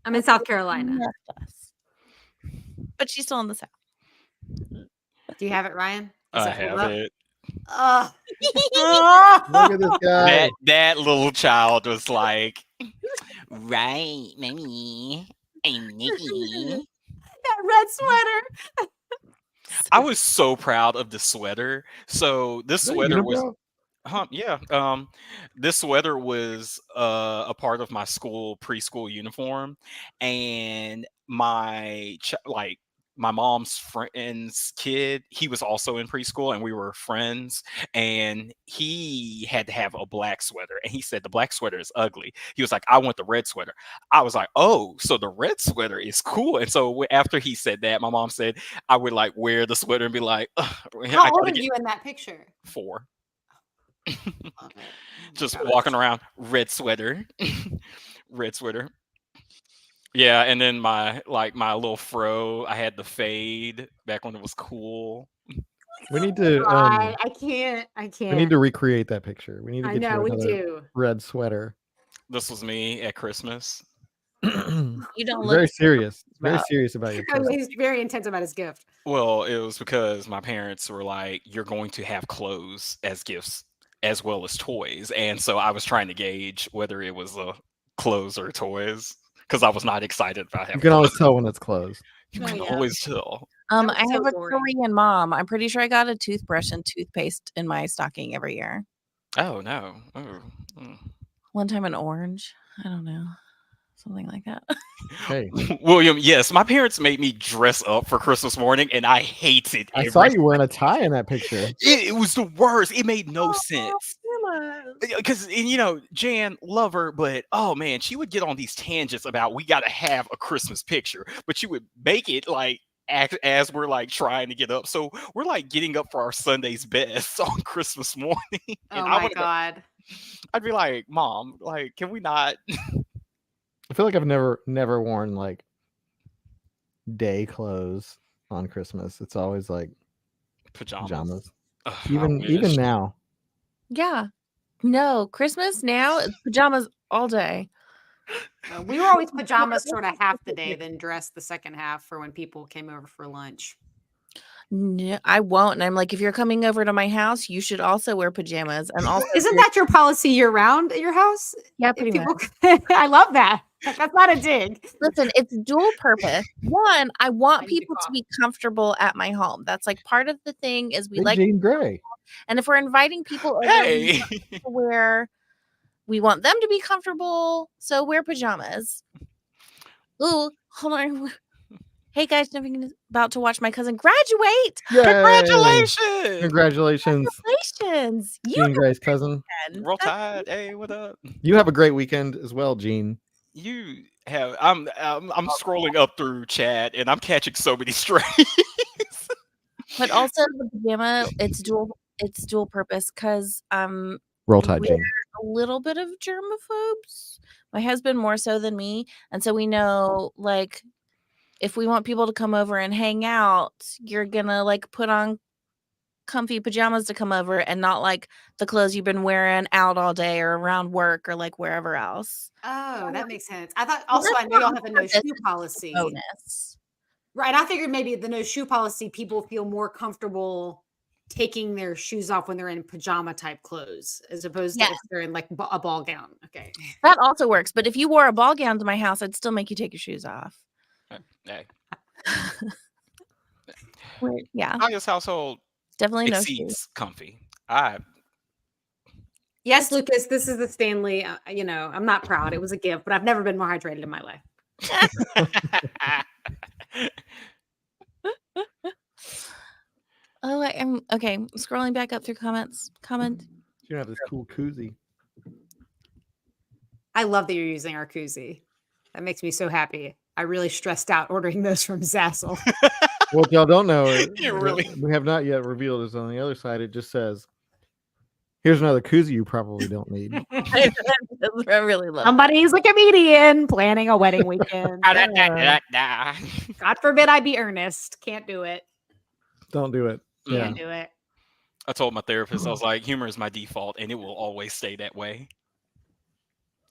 [SPEAKER 4] I'm in South Carolina.
[SPEAKER 3] left us, but she's still in the South.
[SPEAKER 4] Do you have it, Ryan? Is
[SPEAKER 2] I
[SPEAKER 4] it pulled
[SPEAKER 2] have
[SPEAKER 4] up?
[SPEAKER 2] it.
[SPEAKER 1] Look at this guy.
[SPEAKER 2] That little child was like, "Right, mommy, I'm naked."
[SPEAKER 4] That red sweater.
[SPEAKER 2] I was so proud of the sweater. So this
[SPEAKER 1] Is that
[SPEAKER 2] sweater was
[SPEAKER 1] unibrow?
[SPEAKER 2] yeah. This sweater was a part of my school preschool uniform, and like my mom's friend's kid, he was also in preschool, and we were friends. And he had to have a black sweater, and he said the black sweater is ugly. He was like, "I want the red sweater." I was like, "Oh, so the red sweater is cool." And so after he said that, my mom said I would like wear the sweater and be like, "Ugh,
[SPEAKER 4] How
[SPEAKER 2] I
[SPEAKER 4] old
[SPEAKER 2] gotta
[SPEAKER 4] are
[SPEAKER 2] get
[SPEAKER 4] you in that picture?
[SPEAKER 2] 4."
[SPEAKER 4] Love it. Oh my
[SPEAKER 2] Just
[SPEAKER 4] gosh.
[SPEAKER 2] walking around, red sweater, red sweater. Yeah, and then my little fro, I had the fade back when it was cool.
[SPEAKER 1] We need to
[SPEAKER 4] I can't. I
[SPEAKER 1] we need
[SPEAKER 4] can't.
[SPEAKER 1] to recreate that picture. We need to
[SPEAKER 4] I
[SPEAKER 1] get
[SPEAKER 4] know
[SPEAKER 1] you
[SPEAKER 4] we
[SPEAKER 1] another
[SPEAKER 4] do.
[SPEAKER 1] red sweater.
[SPEAKER 2] This was me at Christmas.
[SPEAKER 3] You don't
[SPEAKER 1] Very
[SPEAKER 3] look
[SPEAKER 1] serious. Very
[SPEAKER 3] about.
[SPEAKER 1] serious about your
[SPEAKER 4] Oh,
[SPEAKER 1] present.
[SPEAKER 4] he's very intense about his gift.
[SPEAKER 2] Well, it was because my parents were like, "You're going to have clothes as gifts as well as toys," and so I was trying to gauge whether it was clothes or toys because I was not excited about
[SPEAKER 1] You
[SPEAKER 2] having
[SPEAKER 1] can always
[SPEAKER 2] clothes.
[SPEAKER 1] tell when it's closed.
[SPEAKER 2] You
[SPEAKER 4] Oh,
[SPEAKER 2] can
[SPEAKER 4] yeah.
[SPEAKER 2] always tell.
[SPEAKER 4] That was
[SPEAKER 3] I
[SPEAKER 4] so
[SPEAKER 3] have a
[SPEAKER 4] boring.
[SPEAKER 3] Korean mom. I'm pretty sure I got a toothbrush and toothpaste in my stocking every year.
[SPEAKER 2] Oh no. Oh. Mm.
[SPEAKER 3] One time an orange. I don't know. Something like that.
[SPEAKER 1] Hey,
[SPEAKER 2] William, yes, my parents made me dress up for Christmas morning, and I hated
[SPEAKER 1] I
[SPEAKER 2] every.
[SPEAKER 1] saw you wearing a tie in that picture.
[SPEAKER 2] It was the worst. It made no sense.
[SPEAKER 3] Grandma.
[SPEAKER 2] Because Jan, love her, but oh man, she would get on these tangents about we got to have a Christmas picture, but she would make it like act as we're like trying to get up. So we're like getting up for our Sunday's best on Christmas morning, and
[SPEAKER 4] Oh
[SPEAKER 2] I
[SPEAKER 4] my
[SPEAKER 2] want to go.
[SPEAKER 4] god.
[SPEAKER 2] I'd be like, Mom, like, can we not?
[SPEAKER 1] I feel like I've never worn like day clothes on Christmas. It's always like pajamas.
[SPEAKER 2] Ugh, I
[SPEAKER 1] Even
[SPEAKER 2] wish.
[SPEAKER 1] now.
[SPEAKER 3] Yeah. No, Christmas now, it's pajamas all day.
[SPEAKER 4] We were always pajamas sort of half the day, then dressed the second half for when people came over for lunch.
[SPEAKER 3] No, I won't. And I'm like, if you're coming over to my house, you should also wear pajamas. And also, if
[SPEAKER 4] Isn't
[SPEAKER 3] you're-
[SPEAKER 4] that your policy year round at your house?
[SPEAKER 3] yeah,
[SPEAKER 4] If
[SPEAKER 3] pretty much.
[SPEAKER 4] people, I love that. That's not a dig.
[SPEAKER 3] Listen, it's dual purpose. One, I want
[SPEAKER 4] I need to
[SPEAKER 3] people to
[SPEAKER 4] cough.
[SPEAKER 3] be comfortable at my home. That's like part of the thing is we
[SPEAKER 1] Big
[SPEAKER 3] like,
[SPEAKER 1] Jean Grey.
[SPEAKER 3] and if we're inviting people over,
[SPEAKER 2] Hey,
[SPEAKER 3] we want them to be comfortable. So wear pajamas. Ooh, hold on. Hey guys, about to watch my cousin graduate.
[SPEAKER 1] Yay!
[SPEAKER 2] congratulations!
[SPEAKER 1] Congratulations,
[SPEAKER 3] Congratulations. You
[SPEAKER 1] Jean Grey's cousin.
[SPEAKER 3] can.
[SPEAKER 2] Roll Tide. Hey, what up?
[SPEAKER 1] You have a great weekend as well, Jean.
[SPEAKER 2] You have. I'm scrolling up through chat, and I'm catching so many strays.
[SPEAKER 3] But also the pajama, it's dual purpose because
[SPEAKER 1] Roll Tide,
[SPEAKER 3] we're
[SPEAKER 1] Jean.
[SPEAKER 3] a little bit of germaphobes. My husband more so than me. And so we know like if we want people to come over and hang out, you're gonna like put on comfy pajamas to come over and not like the clothes you've been wearing out all day or around work or like wherever else.
[SPEAKER 4] Oh, that makes sense. I thought
[SPEAKER 3] Well,
[SPEAKER 4] also
[SPEAKER 3] that's
[SPEAKER 4] I know y'all
[SPEAKER 3] not
[SPEAKER 4] have a no
[SPEAKER 3] purpose,
[SPEAKER 4] shoe
[SPEAKER 3] it's just a
[SPEAKER 4] policy.
[SPEAKER 3] bonus.
[SPEAKER 4] Right. I figured maybe the no shoe policy, people feel more comfortable taking their shoes off when they're in pajama type clothes as opposed to
[SPEAKER 3] Yeah.
[SPEAKER 4] if they're in like a ball gown. Okay.
[SPEAKER 3] That also works. But if you wore a ball gown to my house, I'd still make you take your shoes off.
[SPEAKER 2] Hey,
[SPEAKER 3] Yeah,
[SPEAKER 2] Talia's household
[SPEAKER 3] definitely no shoes.
[SPEAKER 2] exceeds comfy.
[SPEAKER 4] Yes, Lucas, this is the Stanley. I'm not proud. It was a gift, but I've never been more hydrated in my life.
[SPEAKER 3] Oh, I'm okay. I'm scrolling back up through comments.
[SPEAKER 1] You have this cool koozie.
[SPEAKER 4] I love that you're using our koozie. That makes me so happy. I really stressed out ordering those from Zazzle.
[SPEAKER 1] Well, if y'all don't know,
[SPEAKER 2] You really-
[SPEAKER 1] we have not yet revealed is on the other side. It just says, "Here's another koozie you probably don't need."
[SPEAKER 3] I really love.
[SPEAKER 4] Somebody's a comedian planning a wedding weekend. God forbid I be earnest. Can't do it.
[SPEAKER 1] Don't do it. Yeah.
[SPEAKER 4] Can't do it.
[SPEAKER 2] I told my therapist, I was like, humor is my default, and it will always stay that way.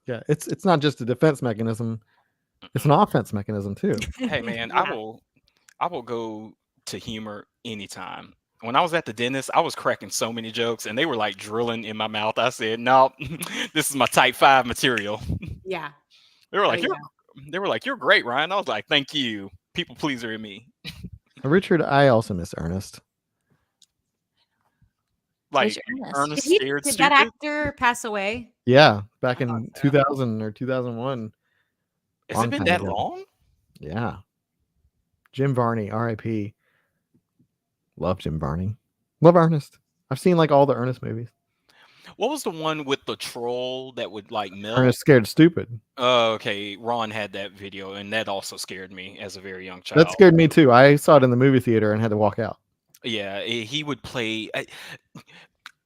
[SPEAKER 1] Yeah, it's not just a defense mechanism; it's an offense mechanism too.
[SPEAKER 2] Hey man,
[SPEAKER 4] Yeah.
[SPEAKER 2] I will go to humor anytime. When I was at the dentist, I was cracking so many jokes, and they were like drilling in my mouth. I said, "No, this is my type 5 material."
[SPEAKER 4] Yeah.
[SPEAKER 2] They were like,
[SPEAKER 4] Oh,
[SPEAKER 2] "You're," they were like, "You're great, Ryan." I was like, "Thank you, people pleaser in me."
[SPEAKER 1] Richard, I also miss Ernest.
[SPEAKER 2] Like
[SPEAKER 3] Which Ernest?
[SPEAKER 2] Ernest
[SPEAKER 4] Did
[SPEAKER 2] Scared
[SPEAKER 4] that
[SPEAKER 2] Stupid.
[SPEAKER 4] actor pass away?
[SPEAKER 1] Yeah, back
[SPEAKER 4] I
[SPEAKER 1] in
[SPEAKER 4] thought so.
[SPEAKER 1] 2000 or 2001.
[SPEAKER 2] Has
[SPEAKER 1] long
[SPEAKER 2] it been
[SPEAKER 1] time
[SPEAKER 2] that
[SPEAKER 1] ago.
[SPEAKER 2] long?
[SPEAKER 1] Yeah. Jim Varney, R.I.P. Love Jim Varney. Love Ernest. I've seen like all the Ernest movies.
[SPEAKER 2] What was the one with the troll that would like melt?
[SPEAKER 1] Ernest Scared Stupid.
[SPEAKER 2] Oh, okay. Ron had that video, and that also scared me as a very young child.
[SPEAKER 1] That scared me too. I saw it in the movie theater and had to walk out.
[SPEAKER 2] Yeah, he would play.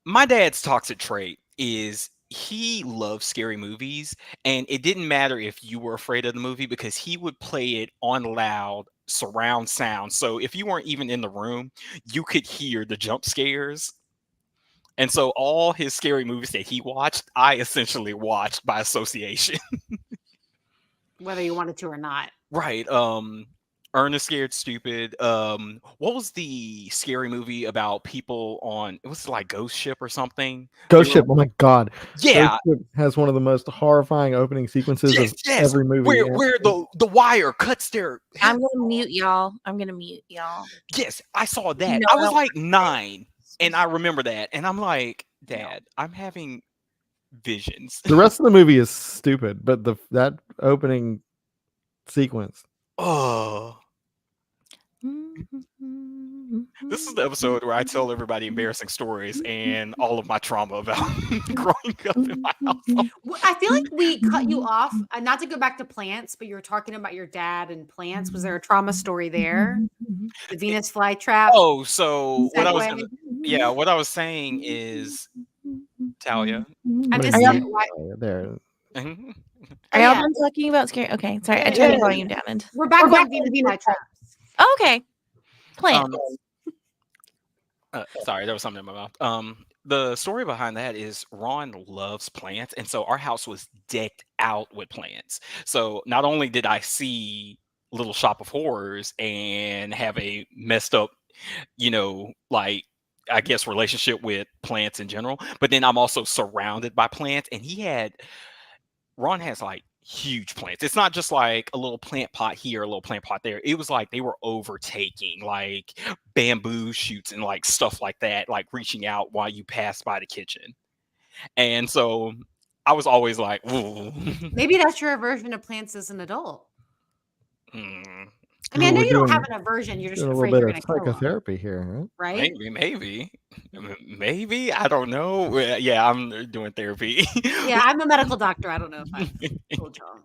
[SPEAKER 2] My dad's toxic trait is he loves scary movies, and it didn't matter if you were afraid of the movie because he would play it on loud surround sound. So if you weren't even in the room, you could hear the jump scares. And so all his scary movies that he watched, I essentially watched by association.
[SPEAKER 4] Whether you wanted to or not.
[SPEAKER 2] Right. Ernest Scared Stupid. What was the scary movie about people on? It was like Ghost Ship or something.
[SPEAKER 1] Ghost
[SPEAKER 2] They were-
[SPEAKER 1] Ship. Oh my god.
[SPEAKER 2] Yeah.
[SPEAKER 1] Ghost Ship has one of the most horrifying opening sequences
[SPEAKER 2] Yes,
[SPEAKER 1] of
[SPEAKER 2] yes.
[SPEAKER 1] every movie.
[SPEAKER 2] Where the wire cuts their.
[SPEAKER 3] I'm gonna mute y'all.
[SPEAKER 2] Yes, I saw that.
[SPEAKER 3] No,
[SPEAKER 2] I
[SPEAKER 3] I
[SPEAKER 2] was
[SPEAKER 3] don't
[SPEAKER 2] like 9, and I remember that, and I'm like, Dad, I'm having visions.
[SPEAKER 1] The rest of the movie is stupid, but that opening sequence.
[SPEAKER 2] Oh. This is the episode where I tell everybody embarrassing stories and all of my trauma about growing up in my household.
[SPEAKER 4] Well, I feel like we cut you off. Not to go back to plants, but you were talking about your dad and plants. Was there a trauma story there? The Venus flytrap.
[SPEAKER 2] Oh, so what I was
[SPEAKER 4] segue?
[SPEAKER 2] what I was saying is Talia.
[SPEAKER 4] I missed
[SPEAKER 3] Are
[SPEAKER 4] it.
[SPEAKER 3] y'all-
[SPEAKER 4] Why-
[SPEAKER 1] There.
[SPEAKER 2] Mhm.
[SPEAKER 3] Are
[SPEAKER 4] Oh,
[SPEAKER 3] y'all
[SPEAKER 4] yeah.
[SPEAKER 3] done talking about scary? Okay, sorry, I turned
[SPEAKER 4] Yeah.
[SPEAKER 3] the volume down. And
[SPEAKER 4] We're back on Venus flytraps.
[SPEAKER 3] oh, okay, plants.
[SPEAKER 2] Sorry, there was something in my mouth. The story behind that is Ron loves plants, and so our house was decked out with plants. So not only did I see Little Shop of Horrors and have a messed up, like I guess relationship with plants in general, but then I'm also surrounded by plants, and Ron has like huge plants. It's not just like a little plant pot here, a little plant pot there. It was like they were overtaking like bamboo shoots and like stuff like that, like reaching out while you pass by the kitchen. And so I was always like, ooh.
[SPEAKER 4] Maybe that's your aversion to plants as an adult.
[SPEAKER 2] Mm,
[SPEAKER 4] I mean, I know
[SPEAKER 1] We're
[SPEAKER 4] you don't
[SPEAKER 1] doing-
[SPEAKER 4] have an aversion. You're just
[SPEAKER 1] Doing a
[SPEAKER 4] afraid
[SPEAKER 1] little
[SPEAKER 4] you're
[SPEAKER 1] bit
[SPEAKER 4] going
[SPEAKER 1] of
[SPEAKER 4] to kill them,
[SPEAKER 1] psychotherapy here, right?
[SPEAKER 4] right?
[SPEAKER 2] maybe. I don't know. Yeah, I'm doing therapy.
[SPEAKER 4] Yeah, I'm a medical doctor. I don't know if I told y'all.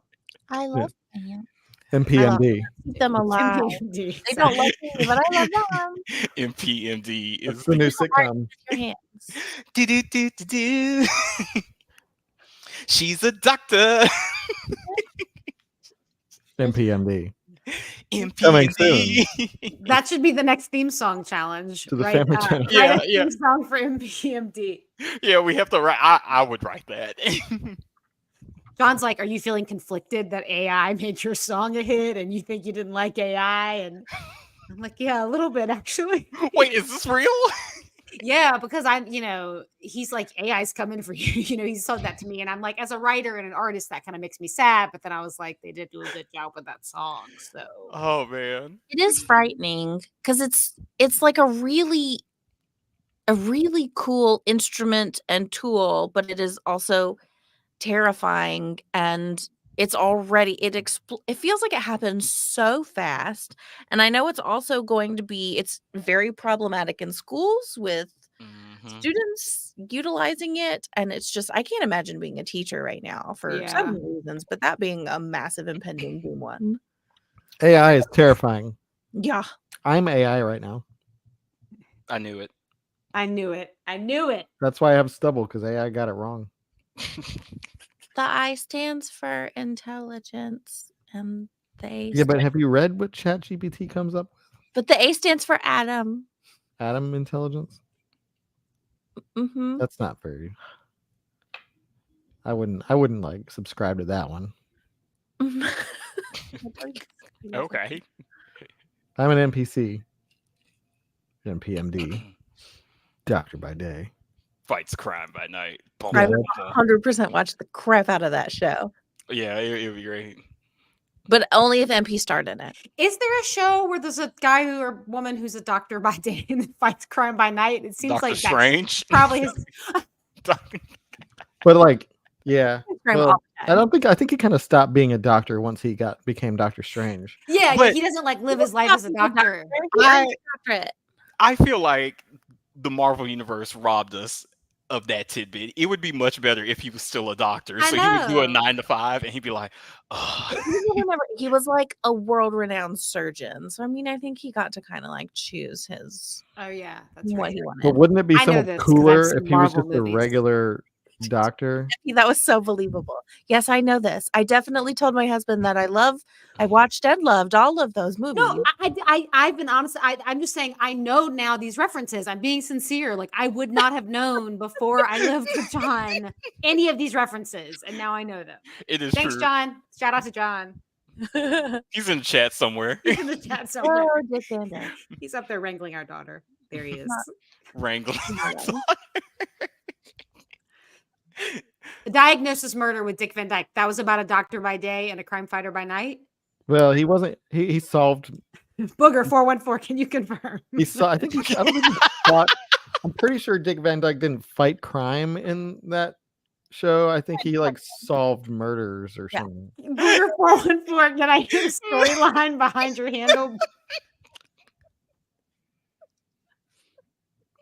[SPEAKER 3] I love plants.
[SPEAKER 1] MPMD.
[SPEAKER 3] Keep them alive.
[SPEAKER 4] MPMD,
[SPEAKER 3] They don't like
[SPEAKER 4] exactly.
[SPEAKER 3] me, but I love them.
[SPEAKER 2] MPMD
[SPEAKER 1] It's
[SPEAKER 2] is
[SPEAKER 1] the new sitcom.
[SPEAKER 3] Your hands.
[SPEAKER 2] do. She's a doctor.
[SPEAKER 1] MPMD. Coming
[SPEAKER 2] MPMD.
[SPEAKER 4] That should be the next theme song challenge.
[SPEAKER 1] To the
[SPEAKER 4] right?
[SPEAKER 1] Family Channel.
[SPEAKER 4] Write
[SPEAKER 2] Yeah,
[SPEAKER 4] a
[SPEAKER 2] yeah.
[SPEAKER 4] theme song for MPMD.
[SPEAKER 2] Yeah, we have to write. I would write that.
[SPEAKER 4] John's like, are you feeling conflicted that AI made your song a hit and you think you didn't like AI? And I'm like, yeah, a little bit actually.
[SPEAKER 2] Wait, is this real?
[SPEAKER 4] Yeah, because he's like, AI's coming for you. He said that to me. And I'm like, as a writer and an artist, that kind of makes me sad. But then I was like, they did do a good job with that song. So
[SPEAKER 2] Oh man.
[SPEAKER 3] It is frightening because it's like a really cool instrument and tool, but it is also terrifying, and it's already it feels like it happens so fast. And I know it's also going to be it's very problematic in schools with
[SPEAKER 2] Mhm.
[SPEAKER 3] students utilizing it, and it's just I can't imagine being a teacher right now for so
[SPEAKER 4] Yeah.
[SPEAKER 3] many reasons, but that being a massive impending one.
[SPEAKER 1] AI is terrifying.
[SPEAKER 3] Yeah.
[SPEAKER 1] I'm AI right now.
[SPEAKER 2] I knew it.
[SPEAKER 4] I knew it. I knew it.
[SPEAKER 1] That's why I have stubble, because AI got it wrong.
[SPEAKER 3] The I stands for intelligence, and the A
[SPEAKER 1] Yeah, but have you read what ChatGPT comes up with?
[SPEAKER 3] but the A stands for Adam.
[SPEAKER 1] Atom intelligence?
[SPEAKER 3] Mm-hmm.
[SPEAKER 1] That's not very. I wouldn't like subscribe to that one.
[SPEAKER 2] Okay.
[SPEAKER 1] I'm an NPC. NPMD. Doctor by day.
[SPEAKER 2] Fights crime by night. Boom,
[SPEAKER 3] I
[SPEAKER 1] Yeah,
[SPEAKER 3] would
[SPEAKER 2] boom, boom.
[SPEAKER 3] 100% watch the crap out of that show.
[SPEAKER 2] Yeah, it'd be great.
[SPEAKER 3] But only if MP starred in it.
[SPEAKER 4] Is there a show where there's a guy or woman who's a doctor by day and fights crime by night? It seems
[SPEAKER 2] Doctor
[SPEAKER 4] like
[SPEAKER 2] Strange.
[SPEAKER 4] that's probably his.
[SPEAKER 1] But like, yeah.
[SPEAKER 3] Crime
[SPEAKER 1] Well,
[SPEAKER 3] all the time.
[SPEAKER 1] I think he kind of stopped being a doctor once he became Doctor Strange.
[SPEAKER 4] Yeah,
[SPEAKER 2] But-
[SPEAKER 4] he doesn't like live his life
[SPEAKER 3] not
[SPEAKER 4] as a
[SPEAKER 3] being a
[SPEAKER 4] doctor.
[SPEAKER 3] He
[SPEAKER 2] I-
[SPEAKER 3] earned a doctorate.
[SPEAKER 2] I feel like the Marvel universe robbed us of that tidbit. It would be much better if he was still a doctor.
[SPEAKER 4] I
[SPEAKER 2] So he would do a
[SPEAKER 4] know.
[SPEAKER 2] 9 to 5 and he'd be like, "Ugh."
[SPEAKER 3] Remember, he was like a world-renowned surgeon. So I mean, I think he got to kind of like choose his
[SPEAKER 4] Oh yeah, that's
[SPEAKER 3] what
[SPEAKER 4] right.
[SPEAKER 3] he wanted.
[SPEAKER 1] But wouldn't it be
[SPEAKER 4] I
[SPEAKER 1] so
[SPEAKER 4] know
[SPEAKER 1] much
[SPEAKER 4] this 'cause I've
[SPEAKER 1] cooler
[SPEAKER 4] seen
[SPEAKER 1] if he was
[SPEAKER 4] Marvel
[SPEAKER 1] just a
[SPEAKER 4] movies.
[SPEAKER 1] regular doctor?
[SPEAKER 3] That was so believable. Yes, I know this. I definitely told my husband that I watched and loved all of those movies.
[SPEAKER 4] No, I've been honest. I'm just saying I know now these references. I'm being sincere. Like I would not have known before I lived with John any of these references, and now I know them.
[SPEAKER 2] It is
[SPEAKER 4] Thanks,
[SPEAKER 2] true.
[SPEAKER 4] John. Shout out to John.
[SPEAKER 2] He's in the chat somewhere.
[SPEAKER 4] He's in the chat somewhere.
[SPEAKER 3] Oh, Dick Van Dyke.
[SPEAKER 4] He's up there wrangling our daughter. There he is.
[SPEAKER 2] Wrangling.
[SPEAKER 4] Diagnosis Murder with Dick Van Dyke. That was about a doctor by day and a crime fighter by night.
[SPEAKER 1] Well, he wasn't. He solved.
[SPEAKER 4] Booger 414. Can you confirm?
[SPEAKER 1] He saw. I don't think he fought. I'm pretty sure Dick Van Dyke didn't fight crime in that show. I think he like solved murders or
[SPEAKER 3] Yeah.
[SPEAKER 1] something.
[SPEAKER 4] Booger 414. Can I hear the storyline behind your handle?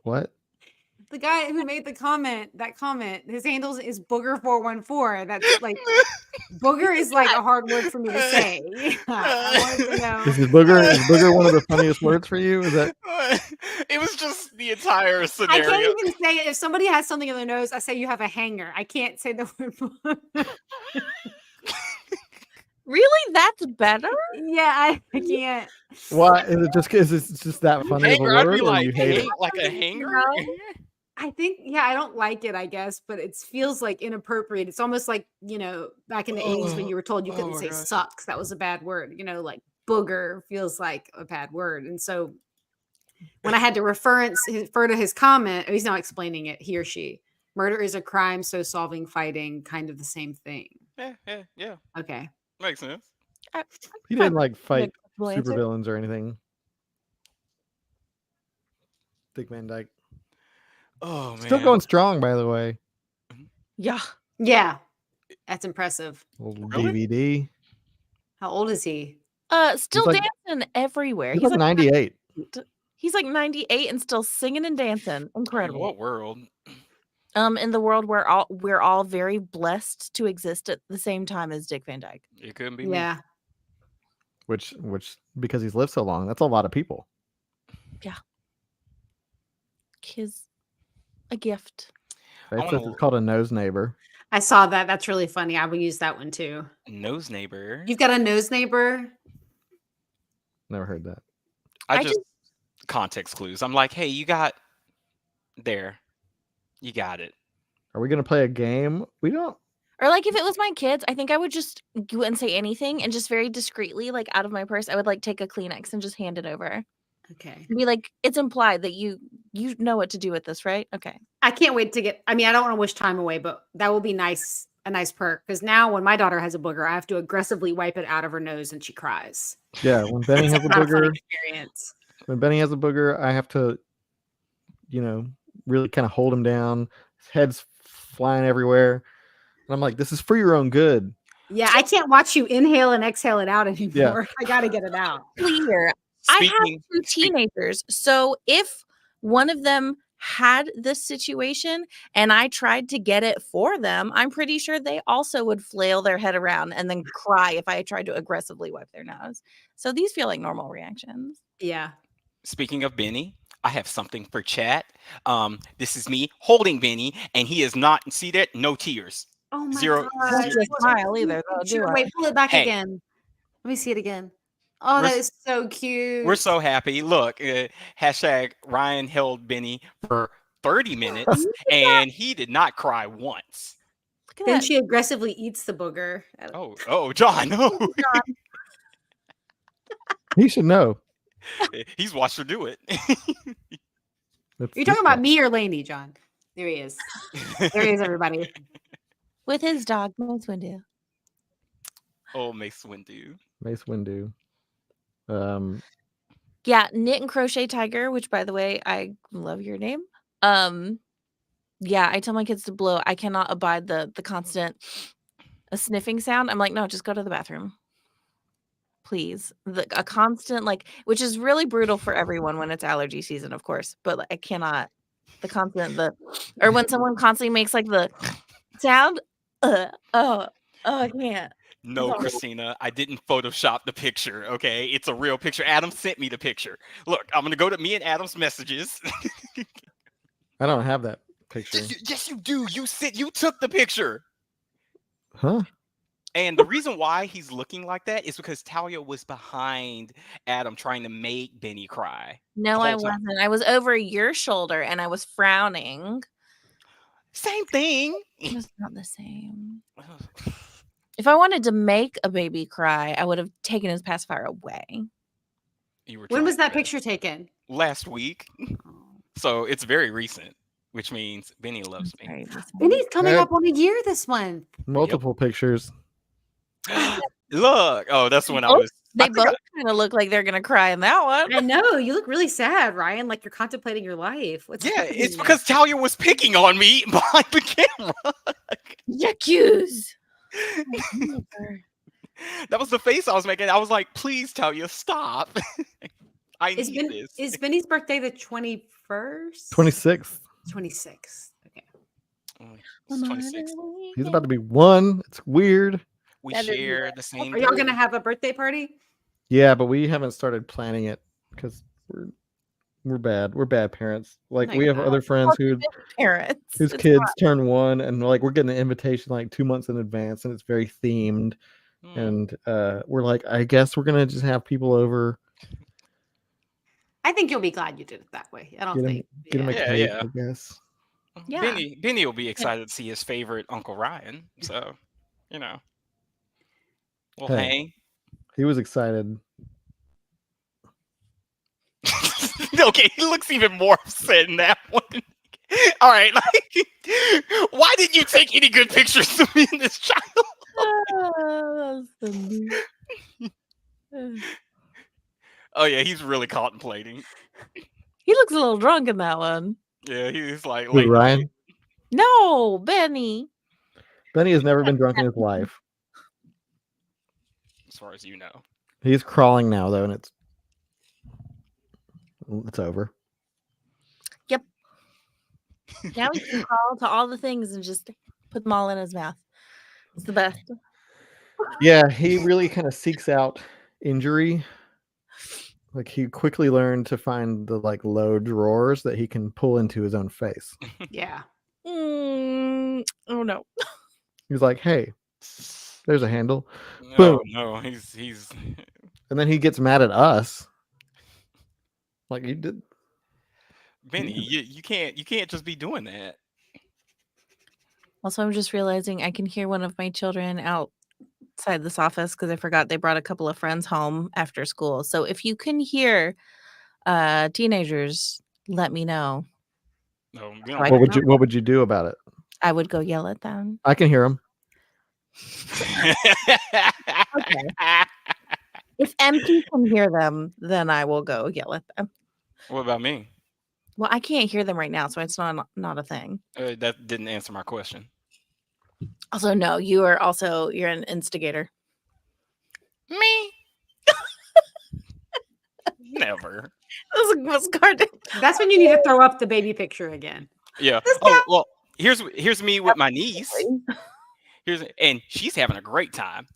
[SPEAKER 1] What?
[SPEAKER 4] The guy who made that comment, his handle is Booger 414. That's like Booger is like a hard word for me to say. Yeah, I wanted to know.
[SPEAKER 1] Is booger one of the funniest words for you? Is that
[SPEAKER 2] It was just the entire
[SPEAKER 4] I
[SPEAKER 2] scenario.
[SPEAKER 4] can't even say it. If somebody has something in their nose, I say you have a hanger. I can't say the word.
[SPEAKER 3] Really? That's better?
[SPEAKER 4] Yeah, I can't.
[SPEAKER 1] why? Is it just because it's just that funny of a
[SPEAKER 2] Hanger, I'd
[SPEAKER 1] word,
[SPEAKER 2] be
[SPEAKER 1] or
[SPEAKER 2] like,
[SPEAKER 1] you hate it?
[SPEAKER 2] like a hanger?
[SPEAKER 3] No.
[SPEAKER 4] I think, yeah, I don't like it, I guess, but it feels like inappropriate. It's almost like, back in the 80s when you were told you
[SPEAKER 2] Oh
[SPEAKER 4] couldn't
[SPEAKER 2] my
[SPEAKER 4] say
[SPEAKER 2] gosh.
[SPEAKER 4] sucks. That was a bad word. Like booger feels like a bad word. And so when I had to refer to his comment, he's not explaining it, he or she. Murder is a crime, so solving, fighting, kind of the same thing.
[SPEAKER 2] Yeah.
[SPEAKER 4] Okay.
[SPEAKER 2] Makes sense.
[SPEAKER 1] He didn't like fight
[SPEAKER 3] Acceptable answer.
[SPEAKER 1] supervillains or anything. Dick Van Dyke.
[SPEAKER 2] Oh, man.
[SPEAKER 1] Still going strong, by the way.
[SPEAKER 3] Yeah.
[SPEAKER 4] Yeah. That's impressive.
[SPEAKER 1] Little
[SPEAKER 2] Really?
[SPEAKER 1] DVD.
[SPEAKER 4] How old is he?
[SPEAKER 3] Still
[SPEAKER 1] like-
[SPEAKER 3] dancing everywhere.
[SPEAKER 1] He's like 98.
[SPEAKER 3] He's like 98 and still singing and dancing.
[SPEAKER 2] In
[SPEAKER 3] Incredible.
[SPEAKER 2] what world?
[SPEAKER 3] In the world where we're all very blessed to exist at the same time as Dick Van Dyke.
[SPEAKER 2] It couldn't be me.
[SPEAKER 4] Yeah.
[SPEAKER 1] Which because he's lived so long, that's a lot of people.
[SPEAKER 3] His a gift.
[SPEAKER 1] Right?
[SPEAKER 2] I
[SPEAKER 1] So
[SPEAKER 2] wanna-
[SPEAKER 1] it's called a nose neighbor.
[SPEAKER 4] I saw that. That's really funny. I will use that one too.
[SPEAKER 2] Nose neighbor.
[SPEAKER 4] You've got a nose neighbor.
[SPEAKER 1] Never heard that.
[SPEAKER 3] I
[SPEAKER 2] just context clues. I'm like, hey, you got there. You got it.
[SPEAKER 1] Are we gonna play a game? We don't.
[SPEAKER 3] Or like if it was my kids, I think I would just you wouldn't say anything and just very discreetly, like out of my purse, I would like take a Kleenex and just hand it over.
[SPEAKER 4] Okay.
[SPEAKER 3] And be like, it's implied that you know what to do with this, right? Okay.
[SPEAKER 4] I can't wait to I don't want to wish time away, but that will be nice, a nice perk. Because now when my daughter has a booger, I have to aggressively wipe it out of her nose and she cries.
[SPEAKER 1] Yeah, when Benny has a
[SPEAKER 4] Not a fun
[SPEAKER 1] booger,
[SPEAKER 4] experience.
[SPEAKER 1] I have to, really kind of hold him down. His head's flying everywhere, and I'm like, "This is for your own good."
[SPEAKER 4] Yeah, I can't watch you inhale and exhale it out anymore. I got to get it out.
[SPEAKER 3] Clear. I have
[SPEAKER 2] Speaking,
[SPEAKER 3] two teenagers. So if one of them had this situation and I tried to get it for them, I'm pretty sure they also would flail their head around and then cry if I tried to aggressively wipe their nose. So these feel like normal reactions.
[SPEAKER 4] Yeah.
[SPEAKER 2] speaking of Benny, I have something for chat. This is me holding Benny, and he is not. See that? No tears.
[SPEAKER 4] Oh my
[SPEAKER 2] Zero-
[SPEAKER 4] God.
[SPEAKER 3] Not just smile either, though, do I?
[SPEAKER 4] Wait, pull it back
[SPEAKER 2] Hey.
[SPEAKER 4] again. Let me see it again. Oh,
[SPEAKER 2] We're
[SPEAKER 4] that
[SPEAKER 2] s-
[SPEAKER 4] is so cute.
[SPEAKER 2] We're so happy. Look, hashtag Ryan held Benny for 30 minutes, and he did not cry once.
[SPEAKER 3] Look at
[SPEAKER 4] Then
[SPEAKER 3] that.
[SPEAKER 4] she aggressively eats the booger.
[SPEAKER 2] Oh, John, no.
[SPEAKER 1] He should know.
[SPEAKER 2] He's watched her do it.
[SPEAKER 1] That's
[SPEAKER 4] You're
[SPEAKER 1] this
[SPEAKER 4] talking about
[SPEAKER 1] guy.
[SPEAKER 4] me or Lainey, John? There he is. There he is, everybody.
[SPEAKER 3] With his dog, Mace Windu.
[SPEAKER 2] Oh, Mace Windu.
[SPEAKER 1] Mace Windu.
[SPEAKER 3] Yeah, Knit and Crochet Tiger, which by the way, I love your name. Yeah, I tell my kids to blow. I cannot abide the constant sniffing sound. I'm like, no, just go to the bathroom. Please. A constant, like, which is really brutal for everyone when it's allergy season, of course. But like, I cannot or when someone constantly makes like the sound. I can't.
[SPEAKER 2] No,
[SPEAKER 3] Sorry.
[SPEAKER 2] Christina, I didn't Photoshop the picture. Okay, it's a real picture. Adam sent me the picture. Look, I'm gonna go to me and Adam's messages.
[SPEAKER 1] I don't have that picture.
[SPEAKER 2] Yes, you do. You took the picture.
[SPEAKER 1] Huh?
[SPEAKER 2] And the reason why he's looking like that is because Talia was behind Adam trying to make Benny cry.
[SPEAKER 3] No,
[SPEAKER 2] the
[SPEAKER 3] I
[SPEAKER 2] whole time.
[SPEAKER 3] wasn't. I was over your shoulder and I was frowning.
[SPEAKER 2] Same thing.
[SPEAKER 3] It was not the same. If I wanted to make a baby cry, I would have taken his pacifier away.
[SPEAKER 4] When was that picture taken?
[SPEAKER 2] Last week. So it's very recent, which means Benny loves me.
[SPEAKER 3] Very recent.
[SPEAKER 4] Benny's coming up on a year this month.
[SPEAKER 1] Multiple pictures.
[SPEAKER 2] Look. Oh, that's when I was.
[SPEAKER 3] They both kind of look like they're gonna cry in that one.
[SPEAKER 4] I know. You look really sad, Ryan. Like you're contemplating your life. What's happening?
[SPEAKER 2] It's because Talia was picking on me behind the camera.
[SPEAKER 3] Accuse.
[SPEAKER 2] That was the face I was making. I was like, please, Talia, stop. I
[SPEAKER 4] Is,
[SPEAKER 2] need this.
[SPEAKER 4] is Benny's birthday the 21st?
[SPEAKER 1] 26th.
[SPEAKER 4] 26th. Okay.
[SPEAKER 2] It's 26.
[SPEAKER 1] He's about to be 1. It's weird.
[SPEAKER 2] We
[SPEAKER 3] That is
[SPEAKER 2] share
[SPEAKER 3] weird.
[SPEAKER 2] the same.
[SPEAKER 4] Are y'all gonna have a birthday party?
[SPEAKER 1] Yeah, but we haven't started planning it because we're bad. We're bad parents. Like
[SPEAKER 4] No,
[SPEAKER 1] we
[SPEAKER 4] you're
[SPEAKER 1] have
[SPEAKER 4] not.
[SPEAKER 1] other friends
[SPEAKER 3] Parents.
[SPEAKER 1] whose
[SPEAKER 3] It's
[SPEAKER 1] kids
[SPEAKER 3] not.
[SPEAKER 1] turn 1, and like we're getting an invitation like 2 months in advance, and it's very themed. And we're like, I guess we're gonna just have people over.
[SPEAKER 4] I think you'll be glad you did it that way. I don't think.
[SPEAKER 1] Get him a
[SPEAKER 2] Yeah,
[SPEAKER 1] cake,
[SPEAKER 2] yeah.
[SPEAKER 1] I guess.
[SPEAKER 3] Yeah.
[SPEAKER 2] Benny will be excited to see his favorite Uncle Ryan. So, we'll
[SPEAKER 1] Hey.
[SPEAKER 2] hang.
[SPEAKER 1] He was excited.
[SPEAKER 2] Okay, he looks even more upset in that one. All right, like, why didn't you take any good pictures of me and this child? Oh yeah, he's really contemplating.
[SPEAKER 3] He looks a little drunk in that one.
[SPEAKER 2] Yeah, he's like,
[SPEAKER 1] Who, Ryan?
[SPEAKER 3] No, Benny.
[SPEAKER 1] Benny has never been drunk in his life.
[SPEAKER 2] as far as you know.
[SPEAKER 1] He's crawling now though, and it's over.
[SPEAKER 3] Yep. Now he can crawl to all the things and just put them all in his mouth. It's the best.
[SPEAKER 1] Yeah, he really kind of seeks out injury. Like he quickly learned to find the like low drawers that he can pull into his own face.
[SPEAKER 4] Yeah.
[SPEAKER 3] Oh no.
[SPEAKER 1] He's like, "Hey, there's a handle."
[SPEAKER 2] No,
[SPEAKER 1] Boom.
[SPEAKER 2] no, he's.
[SPEAKER 1] And then he gets mad at us. Like you did.
[SPEAKER 2] Benny, you can't just be doing that.
[SPEAKER 3] Also, I'm just realizing I can hear one of my children outside this office because I forgot they brought a couple of friends home after school. So if you can hear teenagers, let me know.
[SPEAKER 2] No,
[SPEAKER 1] What would you do about it?
[SPEAKER 3] I would go yell at them.
[SPEAKER 1] I can hear him.
[SPEAKER 3] Okay. If MP can hear them, then I will go yell at them.
[SPEAKER 2] What about me?
[SPEAKER 3] Well, I can't hear them right now, so it's not a thing.
[SPEAKER 2] That didn't answer my question.
[SPEAKER 3] Also, no, you're an instigator.
[SPEAKER 2] Me? Never.
[SPEAKER 3] This was guarded.
[SPEAKER 4] That's when you need to throw up the baby picture again.
[SPEAKER 2] Yeah. Oh well. Here's me with my niece. And she's having a great time.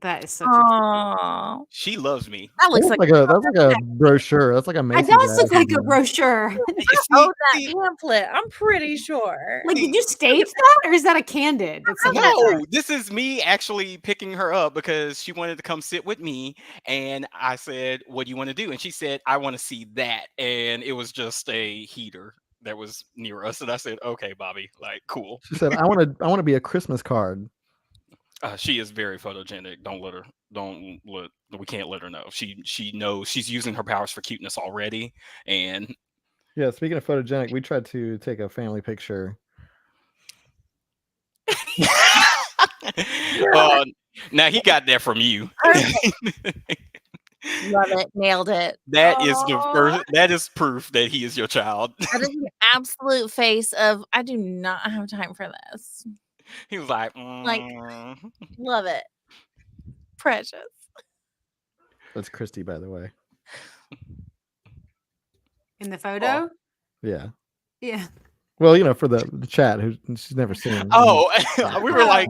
[SPEAKER 4] That is such a
[SPEAKER 3] Aww.
[SPEAKER 2] She loves me.
[SPEAKER 3] That looks
[SPEAKER 1] That's like a brochure. That's like a
[SPEAKER 4] It
[SPEAKER 1] Macy's
[SPEAKER 4] does look
[SPEAKER 1] ad.
[SPEAKER 4] like a brochure.
[SPEAKER 3] that pamphlet. I'm pretty sure.
[SPEAKER 4] Like, did you stage that, or is that a candid? That's
[SPEAKER 2] No, this is me actually picking her up because she wanted to come sit with me, and I said, "What do you want to do?" And she said, "I want to see that," and it was just a heater that was near us, and I said, "Okay, Bobby, like, cool."
[SPEAKER 1] She said, "I want to be a Christmas card."
[SPEAKER 2] She is very photogenic. We can't let her know. She knows she's using her powers for cuteness already, and
[SPEAKER 1] Yeah, speaking of photogenic, we tried to take a family picture.
[SPEAKER 2] Now he got that from you.
[SPEAKER 3] Love it. Nailed it.
[SPEAKER 2] That is the
[SPEAKER 4] Aw.
[SPEAKER 2] first. That is proof that he is your child.
[SPEAKER 3] That is an absolute face of, I do not have time for this.
[SPEAKER 2] He was like,
[SPEAKER 3] Love it. Precious.
[SPEAKER 1] That's Christy, by the way.
[SPEAKER 4] In the photo?
[SPEAKER 1] Yeah.
[SPEAKER 4] Yeah.
[SPEAKER 1] Well, for the chat, who she's never seen.
[SPEAKER 2] oh, we were like,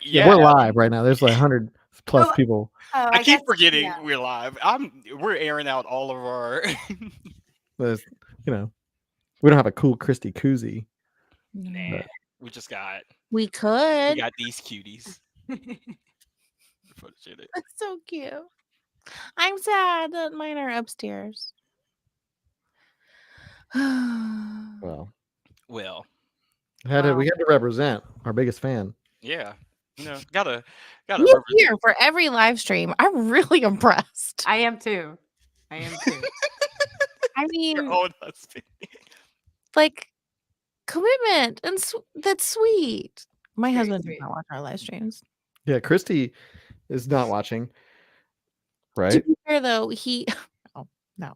[SPEAKER 2] yeah.
[SPEAKER 1] We're live right now. There's like 100 plus
[SPEAKER 4] Oh,
[SPEAKER 1] people.
[SPEAKER 4] Oh,
[SPEAKER 2] I keep
[SPEAKER 4] guess,
[SPEAKER 2] forgetting
[SPEAKER 4] yeah.
[SPEAKER 2] we're live. We're airing out all of our.
[SPEAKER 1] There's, we don't have a cool Christy koozie.
[SPEAKER 2] Nah, we just got.
[SPEAKER 3] We could.
[SPEAKER 2] We got these cuties. Photogenic.
[SPEAKER 3] That's so cute. I'm sad that mine are upstairs.
[SPEAKER 1] Well,
[SPEAKER 2] Well,
[SPEAKER 1] we had to represent our biggest fan.
[SPEAKER 2] yeah. Gotta.
[SPEAKER 3] You're
[SPEAKER 2] represent.
[SPEAKER 3] here for every live stream. I'm really impressed.
[SPEAKER 4] I am too.
[SPEAKER 3] I
[SPEAKER 2] Your
[SPEAKER 3] mean,
[SPEAKER 2] own husband.
[SPEAKER 3] like, commitment, and that's sweet. My
[SPEAKER 4] Very
[SPEAKER 3] husband does
[SPEAKER 4] sweet.
[SPEAKER 3] not watch our live streams.
[SPEAKER 1] Yeah, Christy is not watching.
[SPEAKER 3] To
[SPEAKER 1] Right?
[SPEAKER 3] be fair, though, no,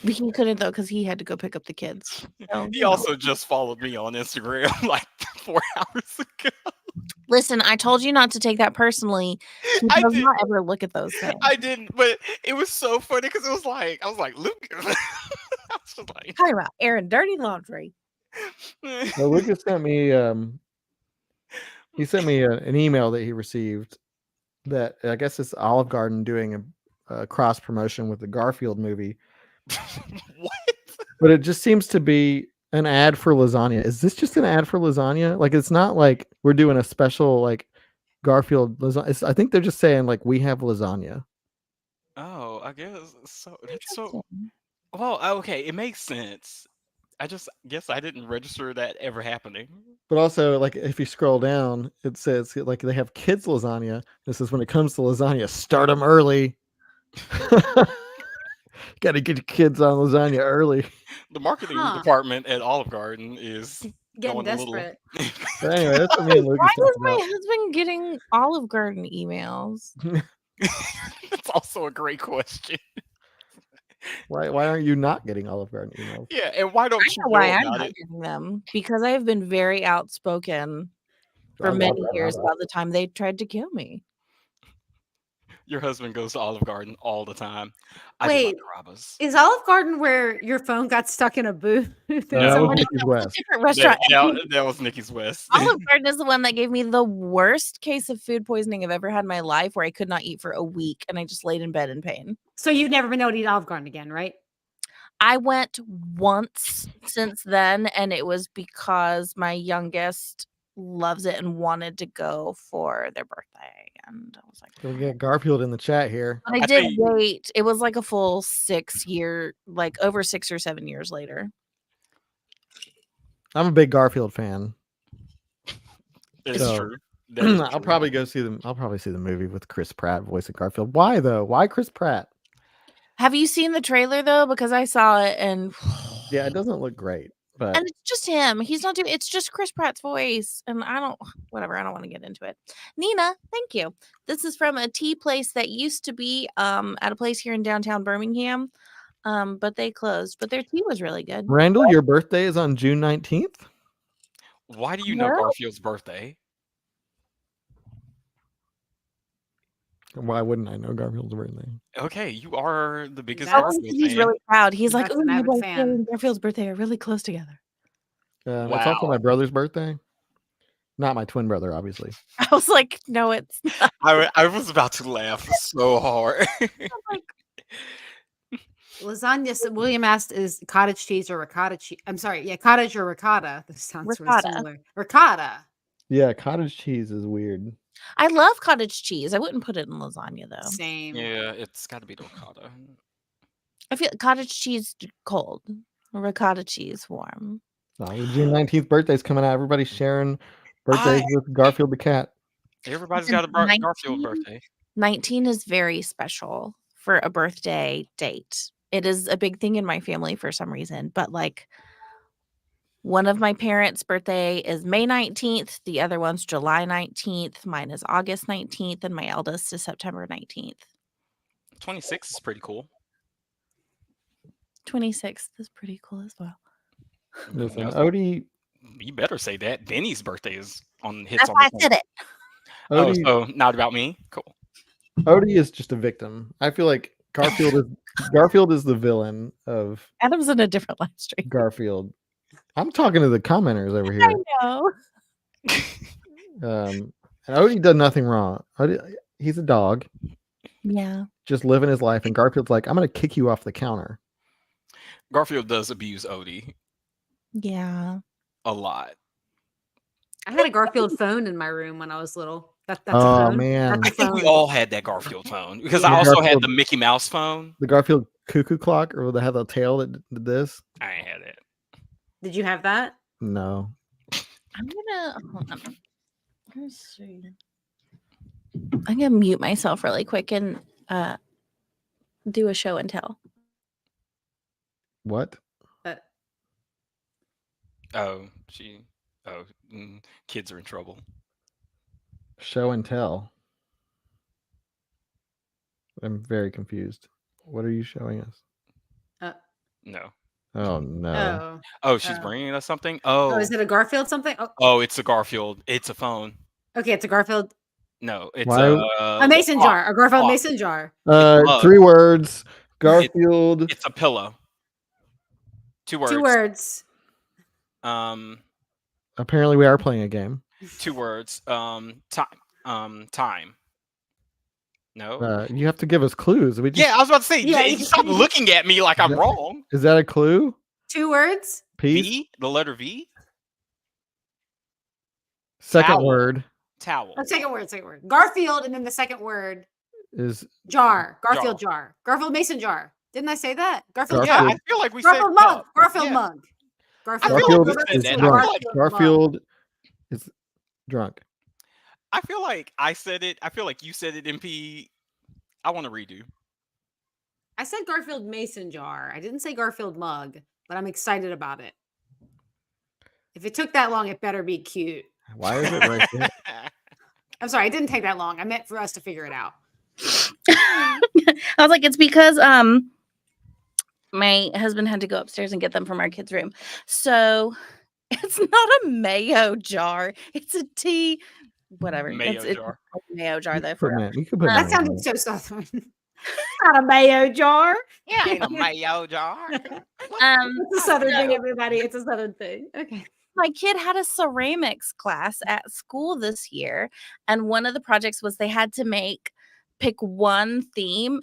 [SPEAKER 3] he couldn't though because he had to go pick up the kids. So,
[SPEAKER 2] He also just followed me on Instagram like 4 hours ago.
[SPEAKER 3] listen. I told you not to take that personally. He
[SPEAKER 2] I
[SPEAKER 3] does
[SPEAKER 2] did.
[SPEAKER 3] not ever look at those things.
[SPEAKER 2] I didn't, but it was so funny because it was like I was like Luke. I was just like,
[SPEAKER 3] Talking about airing dirty laundry.
[SPEAKER 1] Well, Lucas sent me. He sent me an email that he received. That I guess it's Olive Garden doing a cross promotion with the Garfield movie.
[SPEAKER 2] what?
[SPEAKER 1] But it just seems to be an ad for lasagna. Is this just an ad for lasagna? Like, it's not like we're doing a special like Garfield lasagna. I think they're just saying like we have lasagna.
[SPEAKER 2] Oh, I guess so. That's so.
[SPEAKER 3] Interesting.
[SPEAKER 2] Well, okay, it makes sense. I just guess I didn't register that ever happening.
[SPEAKER 1] But also, like, if you scroll down, it says like they have kids lasagna. This is when it comes to lasagna, start them early. Got to get your kids on lasagna early.
[SPEAKER 2] The marketing
[SPEAKER 4] Huh.
[SPEAKER 2] department at Olive Garden is
[SPEAKER 4] Getting
[SPEAKER 2] going a little.
[SPEAKER 4] desperate.
[SPEAKER 1] But anyway, that's what me and Lucas
[SPEAKER 3] Why is
[SPEAKER 1] talked
[SPEAKER 3] my
[SPEAKER 1] about.
[SPEAKER 3] husband getting Olive Garden emails?
[SPEAKER 2] That's also a great question.
[SPEAKER 1] Why aren't you not getting Olive Garden emails?
[SPEAKER 2] Yeah, and why don't
[SPEAKER 3] I
[SPEAKER 2] you
[SPEAKER 3] know why
[SPEAKER 2] know
[SPEAKER 3] I'm
[SPEAKER 2] about
[SPEAKER 3] not
[SPEAKER 2] it?
[SPEAKER 3] getting them because I have been very outspoken
[SPEAKER 1] I
[SPEAKER 3] for
[SPEAKER 1] love
[SPEAKER 3] many
[SPEAKER 1] that
[SPEAKER 3] years
[SPEAKER 1] about
[SPEAKER 3] about the time they tried to kill me.
[SPEAKER 2] Your husband goes to Olive Garden all the time. I
[SPEAKER 4] Wait,
[SPEAKER 2] do like Carrabba's.
[SPEAKER 4] Is Olive Garden where your phone got stuck in a booth? and
[SPEAKER 1] that was
[SPEAKER 4] someone-
[SPEAKER 1] Nikki's West.
[SPEAKER 3] Different restaurant.
[SPEAKER 2] That was Nikki's West.
[SPEAKER 3] Olive Garden is the one that gave me the worst case of food poisoning I've ever had in my life, where I could not eat for a week and I just laid in bed in pain.
[SPEAKER 4] So you've never been able to eat Olive Garden again, right?
[SPEAKER 3] I went once since then, and it was because my youngest loves it and wanted to go for their birthday. And I was like,
[SPEAKER 1] We get Garfield in the chat here.
[SPEAKER 3] but I
[SPEAKER 2] I
[SPEAKER 3] did
[SPEAKER 2] think-
[SPEAKER 3] wait. It was like a full 6 year, like over 6 or 7 years later.
[SPEAKER 1] I'm a big Garfield fan.
[SPEAKER 2] It's
[SPEAKER 1] So,
[SPEAKER 2] true. That is
[SPEAKER 1] I'll
[SPEAKER 2] true.
[SPEAKER 1] probably go see them. I'll probably see the movie with Chris Pratt voicing Garfield. Why though? Why Chris Pratt?
[SPEAKER 3] Have you seen the trailer though? Because I saw it and
[SPEAKER 1] Yeah, it doesn't look great, but
[SPEAKER 3] and it's just him. He's not doing it's just Chris Pratt's voice. And I don't whatever, I don't want to get into it. Nina, thank you. This is from a tea place that used to be at a place here in downtown Birmingham. But they closed. But their tea was really good.
[SPEAKER 1] Randall, your birthday is on June 19th.
[SPEAKER 2] Why do you know
[SPEAKER 3] Well-
[SPEAKER 2] Garfield's birthday?
[SPEAKER 1] Why wouldn't I know Garfield's birthday?
[SPEAKER 2] Okay, you are the biggest
[SPEAKER 4] That's-
[SPEAKER 3] Oh,
[SPEAKER 2] Garfield
[SPEAKER 3] he's
[SPEAKER 2] fan.
[SPEAKER 3] really proud. He's like,
[SPEAKER 4] That's
[SPEAKER 3] oh,
[SPEAKER 4] an
[SPEAKER 3] my
[SPEAKER 4] avid
[SPEAKER 3] birthday
[SPEAKER 4] fan.
[SPEAKER 3] and Garfield's birthday are really close together.
[SPEAKER 1] It's also
[SPEAKER 2] Wow.
[SPEAKER 1] my brother's birthday. Not my twin brother, obviously.
[SPEAKER 3] I was like, no, it's not.
[SPEAKER 2] I was about to laugh so hard.
[SPEAKER 4] Lasagna. So William asked, "Is cottage cheese or ricotta cheese?" I'm sorry, yeah, cottage or ricotta. This sounds really
[SPEAKER 3] Ricotta.
[SPEAKER 4] similar. Ricotta.
[SPEAKER 1] Yeah, cottage cheese is weird.
[SPEAKER 3] I love cottage cheese. I wouldn't put it in lasagna though.
[SPEAKER 4] Same.
[SPEAKER 2] Yeah, it's got to be ricotta.
[SPEAKER 3] I feel cottage cheese cold, ricotta cheese warm.
[SPEAKER 1] The June 19th birthday's coming out. Everybody's sharing birthdays with Garfield the cat.
[SPEAKER 2] Everybody's
[SPEAKER 3] Listen,
[SPEAKER 2] got a Garfield
[SPEAKER 3] 19?
[SPEAKER 2] birthday.
[SPEAKER 3] 19 is very special for a birthday date. It is a big thing in my family for some reason, but like One of my parents' birthday is May 19th. The other one's July 19th. Mine is August 19th. And my eldest is September 19th.
[SPEAKER 2] 26 is pretty cool.
[SPEAKER 3] 26th is pretty cool as well.
[SPEAKER 1] Listen,
[SPEAKER 2] Yes.
[SPEAKER 1] Odie,
[SPEAKER 2] You better say that. Benny's birthday is on hits
[SPEAKER 3] That's
[SPEAKER 2] on
[SPEAKER 3] why
[SPEAKER 2] the
[SPEAKER 3] I said it.
[SPEAKER 2] Oh,
[SPEAKER 1] Odie,
[SPEAKER 2] so not about me? Cool.
[SPEAKER 1] Odie is just a victim. I feel like Garfield is the villain of
[SPEAKER 3] Adam's in a different live stream.
[SPEAKER 1] Garfield. I'm talking to the commenters over
[SPEAKER 3] I
[SPEAKER 1] here.
[SPEAKER 3] know.
[SPEAKER 1] And Odie did nothing wrong. He's a dog,
[SPEAKER 3] Yeah.
[SPEAKER 1] just living his life, and Garfield's like, I'm gonna kick you off the counter.
[SPEAKER 2] Garfield does abuse Odie
[SPEAKER 3] Yeah.
[SPEAKER 2] a lot.
[SPEAKER 4] I had a Garfield phone in my room when I was little. That's a
[SPEAKER 1] Oh
[SPEAKER 4] phone.
[SPEAKER 1] man,
[SPEAKER 2] I
[SPEAKER 4] That's a
[SPEAKER 2] think we
[SPEAKER 4] phone.
[SPEAKER 2] all had that Garfield phone because
[SPEAKER 4] Yeah.
[SPEAKER 2] I also had
[SPEAKER 1] Garfield-
[SPEAKER 2] the Mickey Mouse phone.
[SPEAKER 1] the Garfield cuckoo clock, or they have a tail that did this.
[SPEAKER 2] I ain't had it.
[SPEAKER 4] Did you have that?
[SPEAKER 1] No,
[SPEAKER 3] I'm gonna hold on. Let's see. I'm gonna mute myself really quick and do a show and tell.
[SPEAKER 1] what?
[SPEAKER 2] Oh, kids are in trouble.
[SPEAKER 1] Show and tell. I'm very confused. What are you showing us?
[SPEAKER 2] No.
[SPEAKER 1] Oh no.
[SPEAKER 4] Oh.
[SPEAKER 2] Oh, she's
[SPEAKER 4] Oh.
[SPEAKER 2] bringing us something.
[SPEAKER 4] Oh,
[SPEAKER 2] Oh,
[SPEAKER 4] is it a Garfield something? Oh,
[SPEAKER 2] oh, it's a Garfield. It's a phone.
[SPEAKER 4] okay, it's a Garfield.
[SPEAKER 2] No, it's
[SPEAKER 1] Why-
[SPEAKER 4] A mason
[SPEAKER 2] clock.
[SPEAKER 4] jar. A Garfield
[SPEAKER 2] Clock.
[SPEAKER 4] mason jar.
[SPEAKER 2] mug.
[SPEAKER 1] 3 words. Garfield.
[SPEAKER 2] It's a pillow. 2 words.
[SPEAKER 4] 2 words.
[SPEAKER 1] Apparently, we are playing a game.
[SPEAKER 2] 2 words. Time. No.
[SPEAKER 1] You have to give us clues. We just,
[SPEAKER 2] Yeah, I was about to say.
[SPEAKER 4] Yeah,
[SPEAKER 2] Yeah,
[SPEAKER 4] you-
[SPEAKER 2] stop looking at me like I'm
[SPEAKER 1] Yeah.
[SPEAKER 2] wrong.
[SPEAKER 1] Is that a clue?
[SPEAKER 4] 2 words.
[SPEAKER 1] Peace.
[SPEAKER 2] V, the letter V.
[SPEAKER 1] Second
[SPEAKER 2] Towel.
[SPEAKER 1] word
[SPEAKER 2] Towel.
[SPEAKER 4] Oh, second word. Second word. Garfield, and then the second word.
[SPEAKER 1] is
[SPEAKER 4] Jar. Garfield jar. Garfield mason jar. Didn't I say that? Garfield
[SPEAKER 2] Yeah,
[SPEAKER 4] jar.
[SPEAKER 2] I feel like we said
[SPEAKER 4] Garfield mug.
[SPEAKER 2] no.
[SPEAKER 4] Garfield
[SPEAKER 2] Yeah.
[SPEAKER 4] mug.
[SPEAKER 2] I
[SPEAKER 4] Garfield
[SPEAKER 2] feel
[SPEAKER 1] Garfield
[SPEAKER 2] like we said
[SPEAKER 1] is
[SPEAKER 2] that.
[SPEAKER 1] drunk.
[SPEAKER 2] I feel like-
[SPEAKER 1] Garfield is drunk.
[SPEAKER 2] I feel like I said it. I feel like you said it, MP. I want to redo.
[SPEAKER 4] I said Garfield mason jar. I didn't say Garfield mug, but I'm excited about it. If it took that long, it better be cute.
[SPEAKER 1] Why is it right there?
[SPEAKER 4] I'm sorry, it didn't take that long. I meant for us to figure it out.
[SPEAKER 3] I was like, it's because my husband had to go upstairs and get them from our kids' room. So it's not a mayo jar. It's a tea. Whatever.
[SPEAKER 2] Mayo
[SPEAKER 3] it's
[SPEAKER 2] jar.
[SPEAKER 3] a mayo jar though.
[SPEAKER 1] Put
[SPEAKER 3] For real.
[SPEAKER 1] man- you could put
[SPEAKER 4] That
[SPEAKER 1] man
[SPEAKER 4] sounded
[SPEAKER 1] in
[SPEAKER 4] so southern. Not a mayo jar.
[SPEAKER 2] Yeah, ain't a mayo jar.
[SPEAKER 4] It's a southern
[SPEAKER 3] so
[SPEAKER 4] thing, everybody. It's a southern thing. Okay.
[SPEAKER 3] my kid had a ceramics class at school this year, and one of the projects was they had to pick one theme,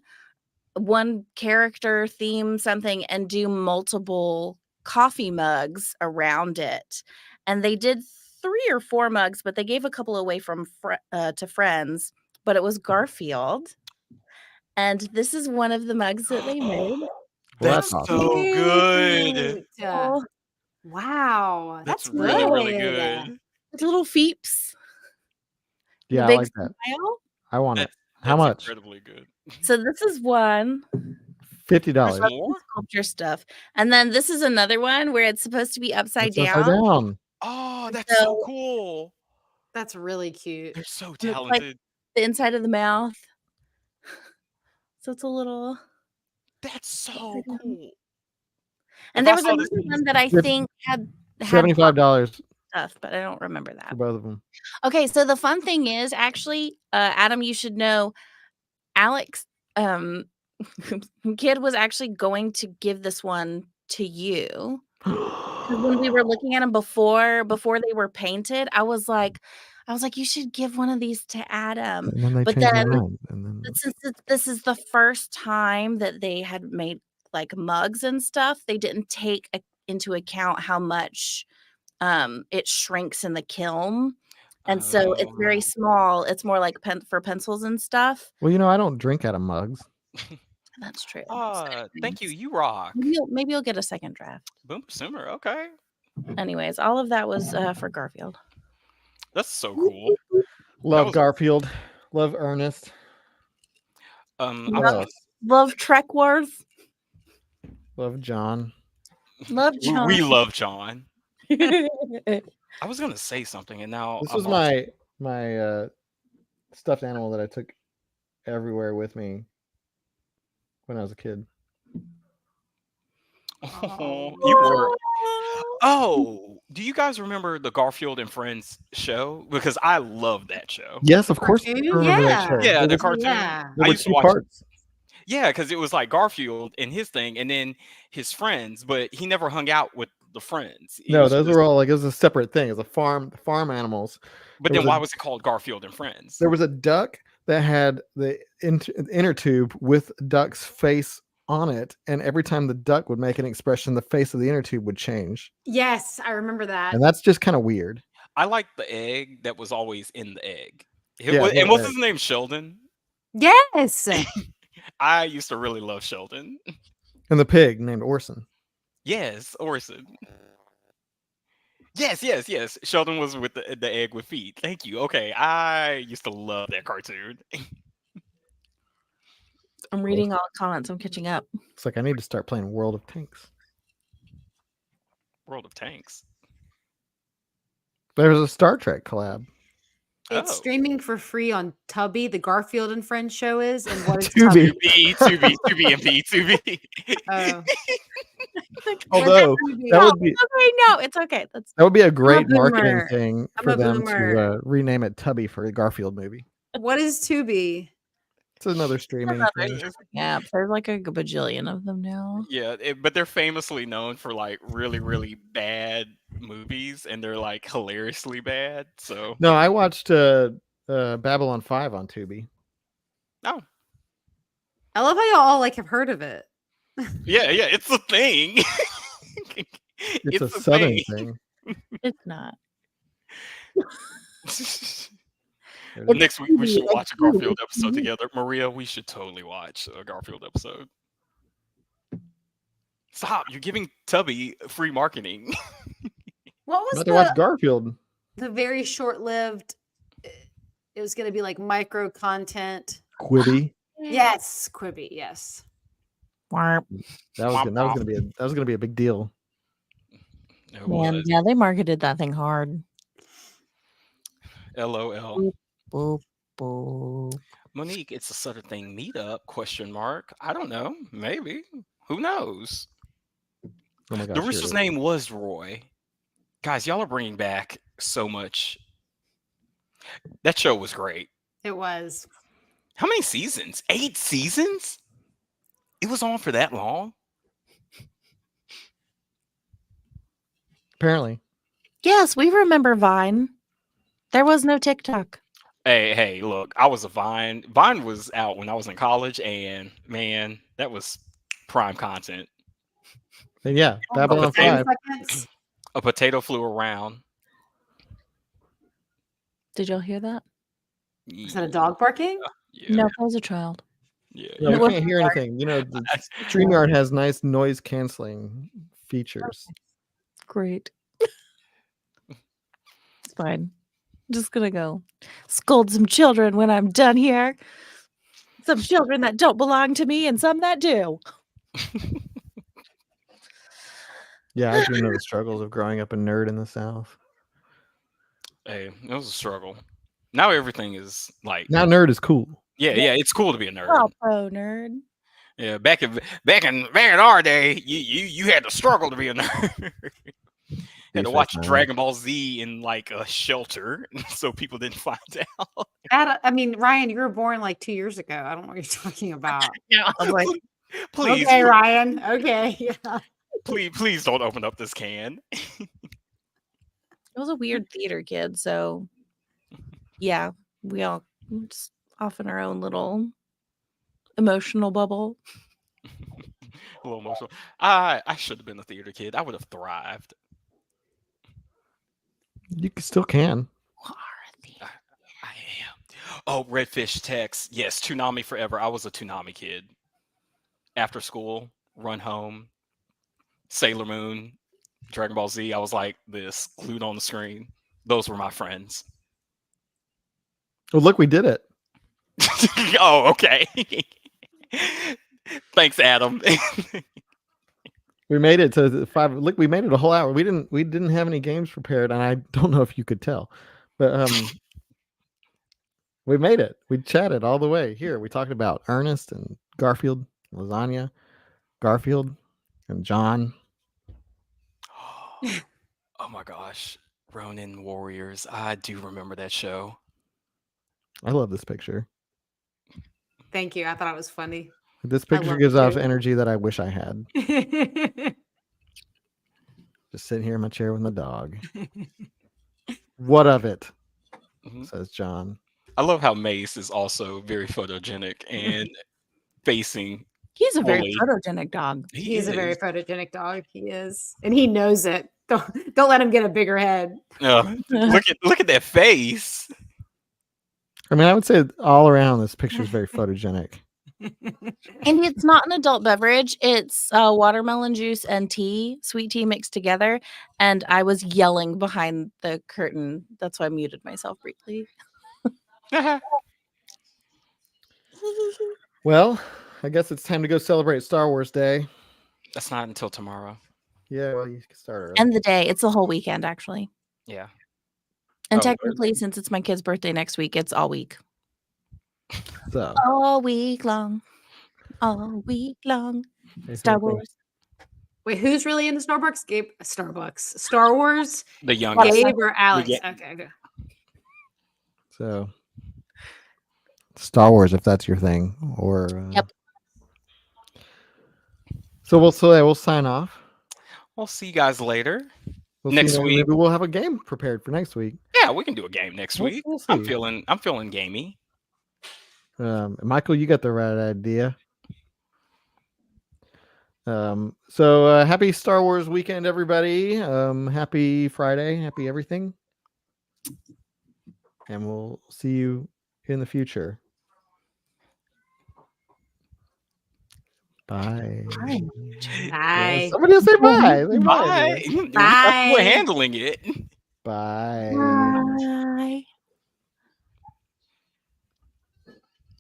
[SPEAKER 3] one character theme, something, and do multiple coffee mugs around it. And they did 3 or 4 mugs, but they gave a couple away to friends. But it was Garfield, and this is one of the mugs that they made.
[SPEAKER 1] Well,
[SPEAKER 2] That's
[SPEAKER 1] that's awesome.
[SPEAKER 2] so good.
[SPEAKER 4] Cute.
[SPEAKER 3] Oh,
[SPEAKER 4] Wow.
[SPEAKER 2] That's
[SPEAKER 4] That's
[SPEAKER 2] really, really
[SPEAKER 4] good.
[SPEAKER 2] good.
[SPEAKER 3] it's little feeps. the
[SPEAKER 1] Yeah, I
[SPEAKER 3] big
[SPEAKER 1] like that.
[SPEAKER 3] smile.
[SPEAKER 1] I want it.
[SPEAKER 2] That's,
[SPEAKER 1] How
[SPEAKER 2] that's
[SPEAKER 1] much?
[SPEAKER 2] Incredibly good.
[SPEAKER 3] So this is one.
[SPEAKER 1] $50.
[SPEAKER 2] There's more?
[SPEAKER 3] Sculpture stuff. And then this is another one where it's supposed to be upside
[SPEAKER 1] It's
[SPEAKER 3] down.
[SPEAKER 1] upside down.
[SPEAKER 2] Oh, that's so
[SPEAKER 3] So-
[SPEAKER 2] cool.
[SPEAKER 4] That's really cute.
[SPEAKER 2] They're so
[SPEAKER 3] it's like-
[SPEAKER 2] talented.
[SPEAKER 3] The inside of the mouth. So it's a little.
[SPEAKER 2] That's so cool.
[SPEAKER 3] And
[SPEAKER 2] If
[SPEAKER 3] there
[SPEAKER 2] I
[SPEAKER 3] was
[SPEAKER 2] saw this-
[SPEAKER 3] another one that I
[SPEAKER 1] Fif-
[SPEAKER 3] think had
[SPEAKER 1] $75
[SPEAKER 3] stuff, but I don't remember
[SPEAKER 1] for
[SPEAKER 3] that.
[SPEAKER 1] both of them.
[SPEAKER 3] Okay, so the fun thing is actually, Adam, you should know, Alex, kid was actually going to give this one to you. 'Cause when we were looking at them before they were painted, I was like, you should give one of these to Adam.
[SPEAKER 1] And then they
[SPEAKER 3] But
[SPEAKER 1] changed their
[SPEAKER 3] then-
[SPEAKER 1] mind. And then
[SPEAKER 3] But since this is the first time that they had made like mugs and stuff, they didn't take into account how much it shrinks in the kiln. And so it's very
[SPEAKER 2] Oh.
[SPEAKER 3] small. It's more like for pencils and stuff.
[SPEAKER 1] well, I don't drink out of mugs.
[SPEAKER 3] That's true.
[SPEAKER 2] Thank you. You rock.
[SPEAKER 3] Maybe you'll get a second draft.
[SPEAKER 2] Boom Sumer. Okay.
[SPEAKER 3] Anyways, all of that was for Garfield.
[SPEAKER 2] That's so cool.
[SPEAKER 1] Love
[SPEAKER 2] was-
[SPEAKER 1] Garfield. Love Ernest.
[SPEAKER 2] I'm
[SPEAKER 1] What
[SPEAKER 3] Love-
[SPEAKER 1] else?
[SPEAKER 3] Love Trek Wars.
[SPEAKER 1] Love John.
[SPEAKER 3] Love
[SPEAKER 2] We
[SPEAKER 3] John.
[SPEAKER 2] love John. I was gonna say something, and now
[SPEAKER 1] This
[SPEAKER 2] I'm
[SPEAKER 1] was
[SPEAKER 2] lost.
[SPEAKER 1] my stuffed animal that I took everywhere with me when I was a kid.
[SPEAKER 2] Oh, you were. Oh, do you guys remember the Garfield and Friends show? Because I love that show.
[SPEAKER 1] Yes, of course. I
[SPEAKER 4] Cartoon?
[SPEAKER 1] remember that
[SPEAKER 4] Yeah.
[SPEAKER 1] show.
[SPEAKER 2] Yeah,
[SPEAKER 1] There
[SPEAKER 2] the
[SPEAKER 1] was,
[SPEAKER 2] cartoon.
[SPEAKER 4] Yeah.
[SPEAKER 1] there
[SPEAKER 2] I
[SPEAKER 1] were
[SPEAKER 2] used to
[SPEAKER 1] two
[SPEAKER 2] watch.
[SPEAKER 1] parts.
[SPEAKER 2] Yeah, because it was like Garfield and his thing, and then his friends, but he never hung out with the friends. It
[SPEAKER 1] No,
[SPEAKER 2] was
[SPEAKER 1] those
[SPEAKER 2] just.
[SPEAKER 1] were all like it was a separate thing. It was a farm animals.
[SPEAKER 2] But
[SPEAKER 1] There
[SPEAKER 2] then
[SPEAKER 1] was
[SPEAKER 2] why
[SPEAKER 1] a
[SPEAKER 2] was it called Garfield and Friends?
[SPEAKER 1] there was a duck that had the inner tube with duck's face on it, and every time the duck would make an expression, the face of the inner tube would change,
[SPEAKER 4] Yes, I remember that.
[SPEAKER 1] and that's just kind of weird.
[SPEAKER 2] I liked the egg that was always in the egg.
[SPEAKER 1] Yeah,
[SPEAKER 2] And
[SPEAKER 1] little
[SPEAKER 2] what's
[SPEAKER 1] egg.
[SPEAKER 2] his name? Sheldon.
[SPEAKER 4] Yes.
[SPEAKER 2] I used to really love Sheldon.
[SPEAKER 1] And the pig named Orson.
[SPEAKER 2] Yes, Orson. Yes. Sheldon was with the egg with feet. Thank you. Okay, I used to love that cartoon.
[SPEAKER 3] I'm reading all the comments. I'm catching up.
[SPEAKER 1] It's like I need to start playing World of Tanks.
[SPEAKER 2] World of Tanks.
[SPEAKER 1] There was a Star Trek collab.
[SPEAKER 4] It's
[SPEAKER 2] Oh.
[SPEAKER 4] streaming for free on Tubby. The Garfield and Friends show is. And what is
[SPEAKER 1] Tubi.
[SPEAKER 4] Tubby?
[SPEAKER 2] Tubi.
[SPEAKER 4] Oh.
[SPEAKER 1] Although that would be
[SPEAKER 3] Okay, no, it's okay. That's
[SPEAKER 1] that would be a great marketing
[SPEAKER 4] boomer.
[SPEAKER 1] thing
[SPEAKER 4] I'm
[SPEAKER 1] for
[SPEAKER 4] a
[SPEAKER 1] them
[SPEAKER 4] boomer.
[SPEAKER 1] to rename it Tubby for a Garfield movie.
[SPEAKER 4] What is Tubi?
[SPEAKER 1] It's another streaming thing.
[SPEAKER 3] yeah. There's like a bajillion of them now.
[SPEAKER 2] Yeah, but they're famously known for like really, really bad movies, and they're like hilariously bad. So
[SPEAKER 1] No, I watched Babylon 5 on Tubi.
[SPEAKER 2] oh
[SPEAKER 4] I love how y'all all like have heard of it.
[SPEAKER 2] yeah, it's a thing.
[SPEAKER 1] It's a southern thing.
[SPEAKER 3] It's not.
[SPEAKER 2] Next week we should
[SPEAKER 3] Tubi,
[SPEAKER 2] watch a
[SPEAKER 3] it's Tubi.
[SPEAKER 2] Garfield episode together. Maria, we should totally watch a Garfield episode. Stop! You're giving Tubby free marketing.
[SPEAKER 4] What
[SPEAKER 1] I'm
[SPEAKER 4] was
[SPEAKER 1] about to watch
[SPEAKER 4] the
[SPEAKER 1] Garfield.
[SPEAKER 4] very short-lived? It was going to be like micro content.
[SPEAKER 1] Quibi.
[SPEAKER 4] Yes, Quibi. Yes.
[SPEAKER 3] Warp.
[SPEAKER 1] That was gonna be a big deal.
[SPEAKER 2] It
[SPEAKER 3] Man,
[SPEAKER 2] was.
[SPEAKER 3] yeah, they marketed that thing hard.
[SPEAKER 2] LOL.
[SPEAKER 3] Boop, boop.
[SPEAKER 2] Monique, it's a sort of thing meetup? Question mark. I don't know. Maybe. Who knows?
[SPEAKER 1] Oh my gosh.
[SPEAKER 2] The
[SPEAKER 1] here it
[SPEAKER 2] rooster's
[SPEAKER 1] is.
[SPEAKER 2] name was Roy. Guys, y'all are bringing back so much. That show was great.
[SPEAKER 4] It was.
[SPEAKER 2] How many seasons? 8 seasons? It was on for that long?
[SPEAKER 1] Apparently.
[SPEAKER 3] Yes, we remember Vine. There was no TikTok.
[SPEAKER 2] Hey, look, I was a Vine. Vine was out when I was in college, and man, that was prime content.
[SPEAKER 1] And yeah, Babylon
[SPEAKER 2] the same
[SPEAKER 1] 5.
[SPEAKER 4] Seconds.
[SPEAKER 2] A potato flew around.
[SPEAKER 3] Did y'all hear that?
[SPEAKER 4] Is that a dog barking?
[SPEAKER 2] Yeah.
[SPEAKER 3] No, that was a child.
[SPEAKER 2] Yeah.
[SPEAKER 1] Yeah,
[SPEAKER 3] It
[SPEAKER 1] we
[SPEAKER 3] was
[SPEAKER 1] can't hear anything. You know, the StreamYard has nice noise canceling features.
[SPEAKER 3] Great. It's fine. I'm just gonna go scold some children when I'm done here. Some children that don't belong to me and some that do.
[SPEAKER 1] Yeah, I do know the struggles of growing up a nerd in the South.
[SPEAKER 2] Hey, it was a struggle. Now everything is like
[SPEAKER 1] Now nerd is cool.
[SPEAKER 2] yeah, it's cool to be a nerd.
[SPEAKER 3] Oh, pro nerd.
[SPEAKER 2] Yeah, back in our day, you had to struggle to be a nerd. Had to watch Dragon Ball Z in like a shelter so people didn't find out.
[SPEAKER 4] I mean, Ryan, you were born like 2 years ago. I don't know what you're talking about.
[SPEAKER 3] Yeah, I'm like,
[SPEAKER 2] Please,
[SPEAKER 4] Okay, Ryan. Okay. Yeah.
[SPEAKER 2] please don't open up this can.
[SPEAKER 3] I was a weird theater kid, so yeah, we all just off in our own little emotional bubble.
[SPEAKER 2] A little emotional. I should have been a theater kid. I would have thrived.
[SPEAKER 1] You still can.
[SPEAKER 2] I am. Oh, Redfish text. Yes, Toonami forever. I was a Toonami kid. After school, run home, Sailor Moon, Dragon Ball Z. I was like this, glued on the screen. Those were my friends.
[SPEAKER 1] Well, look, we did it.
[SPEAKER 2] Oh, okay. Thanks, Adam.
[SPEAKER 1] We made it to the 5. Look, we made it a whole hour. We didn't have any games prepared, and I don't know if you could tell, but we made it. We chatted all the way here. We talked about Ernest and Garfield, lasagna, Garfield and John.
[SPEAKER 2] Oh my gosh. Ronin Warriors. I do remember that show.
[SPEAKER 1] I love this picture.
[SPEAKER 4] Thank you. I thought it was funny.
[SPEAKER 1] This
[SPEAKER 4] I
[SPEAKER 1] picture
[SPEAKER 4] love
[SPEAKER 1] gives
[SPEAKER 4] it
[SPEAKER 1] off
[SPEAKER 4] too.
[SPEAKER 1] energy that I wish I had. Just sitting here in my chair with my dog. What of it?
[SPEAKER 2] Mhm.
[SPEAKER 1] Says John.
[SPEAKER 2] I love how Mace is also very photogenic and facing.
[SPEAKER 3] He's a very
[SPEAKER 2] Fully.
[SPEAKER 3] photogenic dog.
[SPEAKER 4] He is a very photogenic dog. He is, and he knows it. Don't let him get a bigger head.
[SPEAKER 2] Look at that face.
[SPEAKER 1] I mean, I would say all around this picture is very photogenic.
[SPEAKER 3] And it's not an adult beverage. It's watermelon juice and tea, sweet tea mixed together. And I was yelling behind the curtain. That's why I muted myself briefly.
[SPEAKER 1] Well, I guess it's time to go celebrate Star Wars Day.
[SPEAKER 2] That's not until tomorrow.
[SPEAKER 1] Yeah, well, you can start early.
[SPEAKER 3] And the day. It's the whole weekend, actually.
[SPEAKER 2] Yeah.
[SPEAKER 3] And
[SPEAKER 2] Oh,
[SPEAKER 3] technically, since it's my kid's birthday next week, it's all week.
[SPEAKER 1] So,
[SPEAKER 3] All week long. All week long. Star Wars.
[SPEAKER 4] Wait, who's really into Starbucks? Star Wars.
[SPEAKER 2] The youngest.
[SPEAKER 4] Gabe or Alex?
[SPEAKER 2] Yeah.
[SPEAKER 4] Okay.
[SPEAKER 1] So, Star Wars, if that's your thing, or
[SPEAKER 3] Yep.
[SPEAKER 1] So we'll sign off.
[SPEAKER 2] We'll see you guys later.
[SPEAKER 1] We'll
[SPEAKER 2] Next
[SPEAKER 1] see,
[SPEAKER 2] week.
[SPEAKER 1] maybe we'll have a game prepared for next week.
[SPEAKER 2] Yeah, we can do a game next week.
[SPEAKER 1] We'll
[SPEAKER 2] I'm
[SPEAKER 1] see.
[SPEAKER 2] feeling gamey.
[SPEAKER 1] Michael, you got the right idea. So happy Star Wars weekend, everybody. Happy Friday, happy everything. And we'll see you in the future. Bye.
[SPEAKER 3] Bye.
[SPEAKER 4] Bye.
[SPEAKER 1] Somebody will say bye. Say
[SPEAKER 2] Bye.
[SPEAKER 1] everyone.
[SPEAKER 4] Bye.
[SPEAKER 2] We're handling it.
[SPEAKER 1] Bye.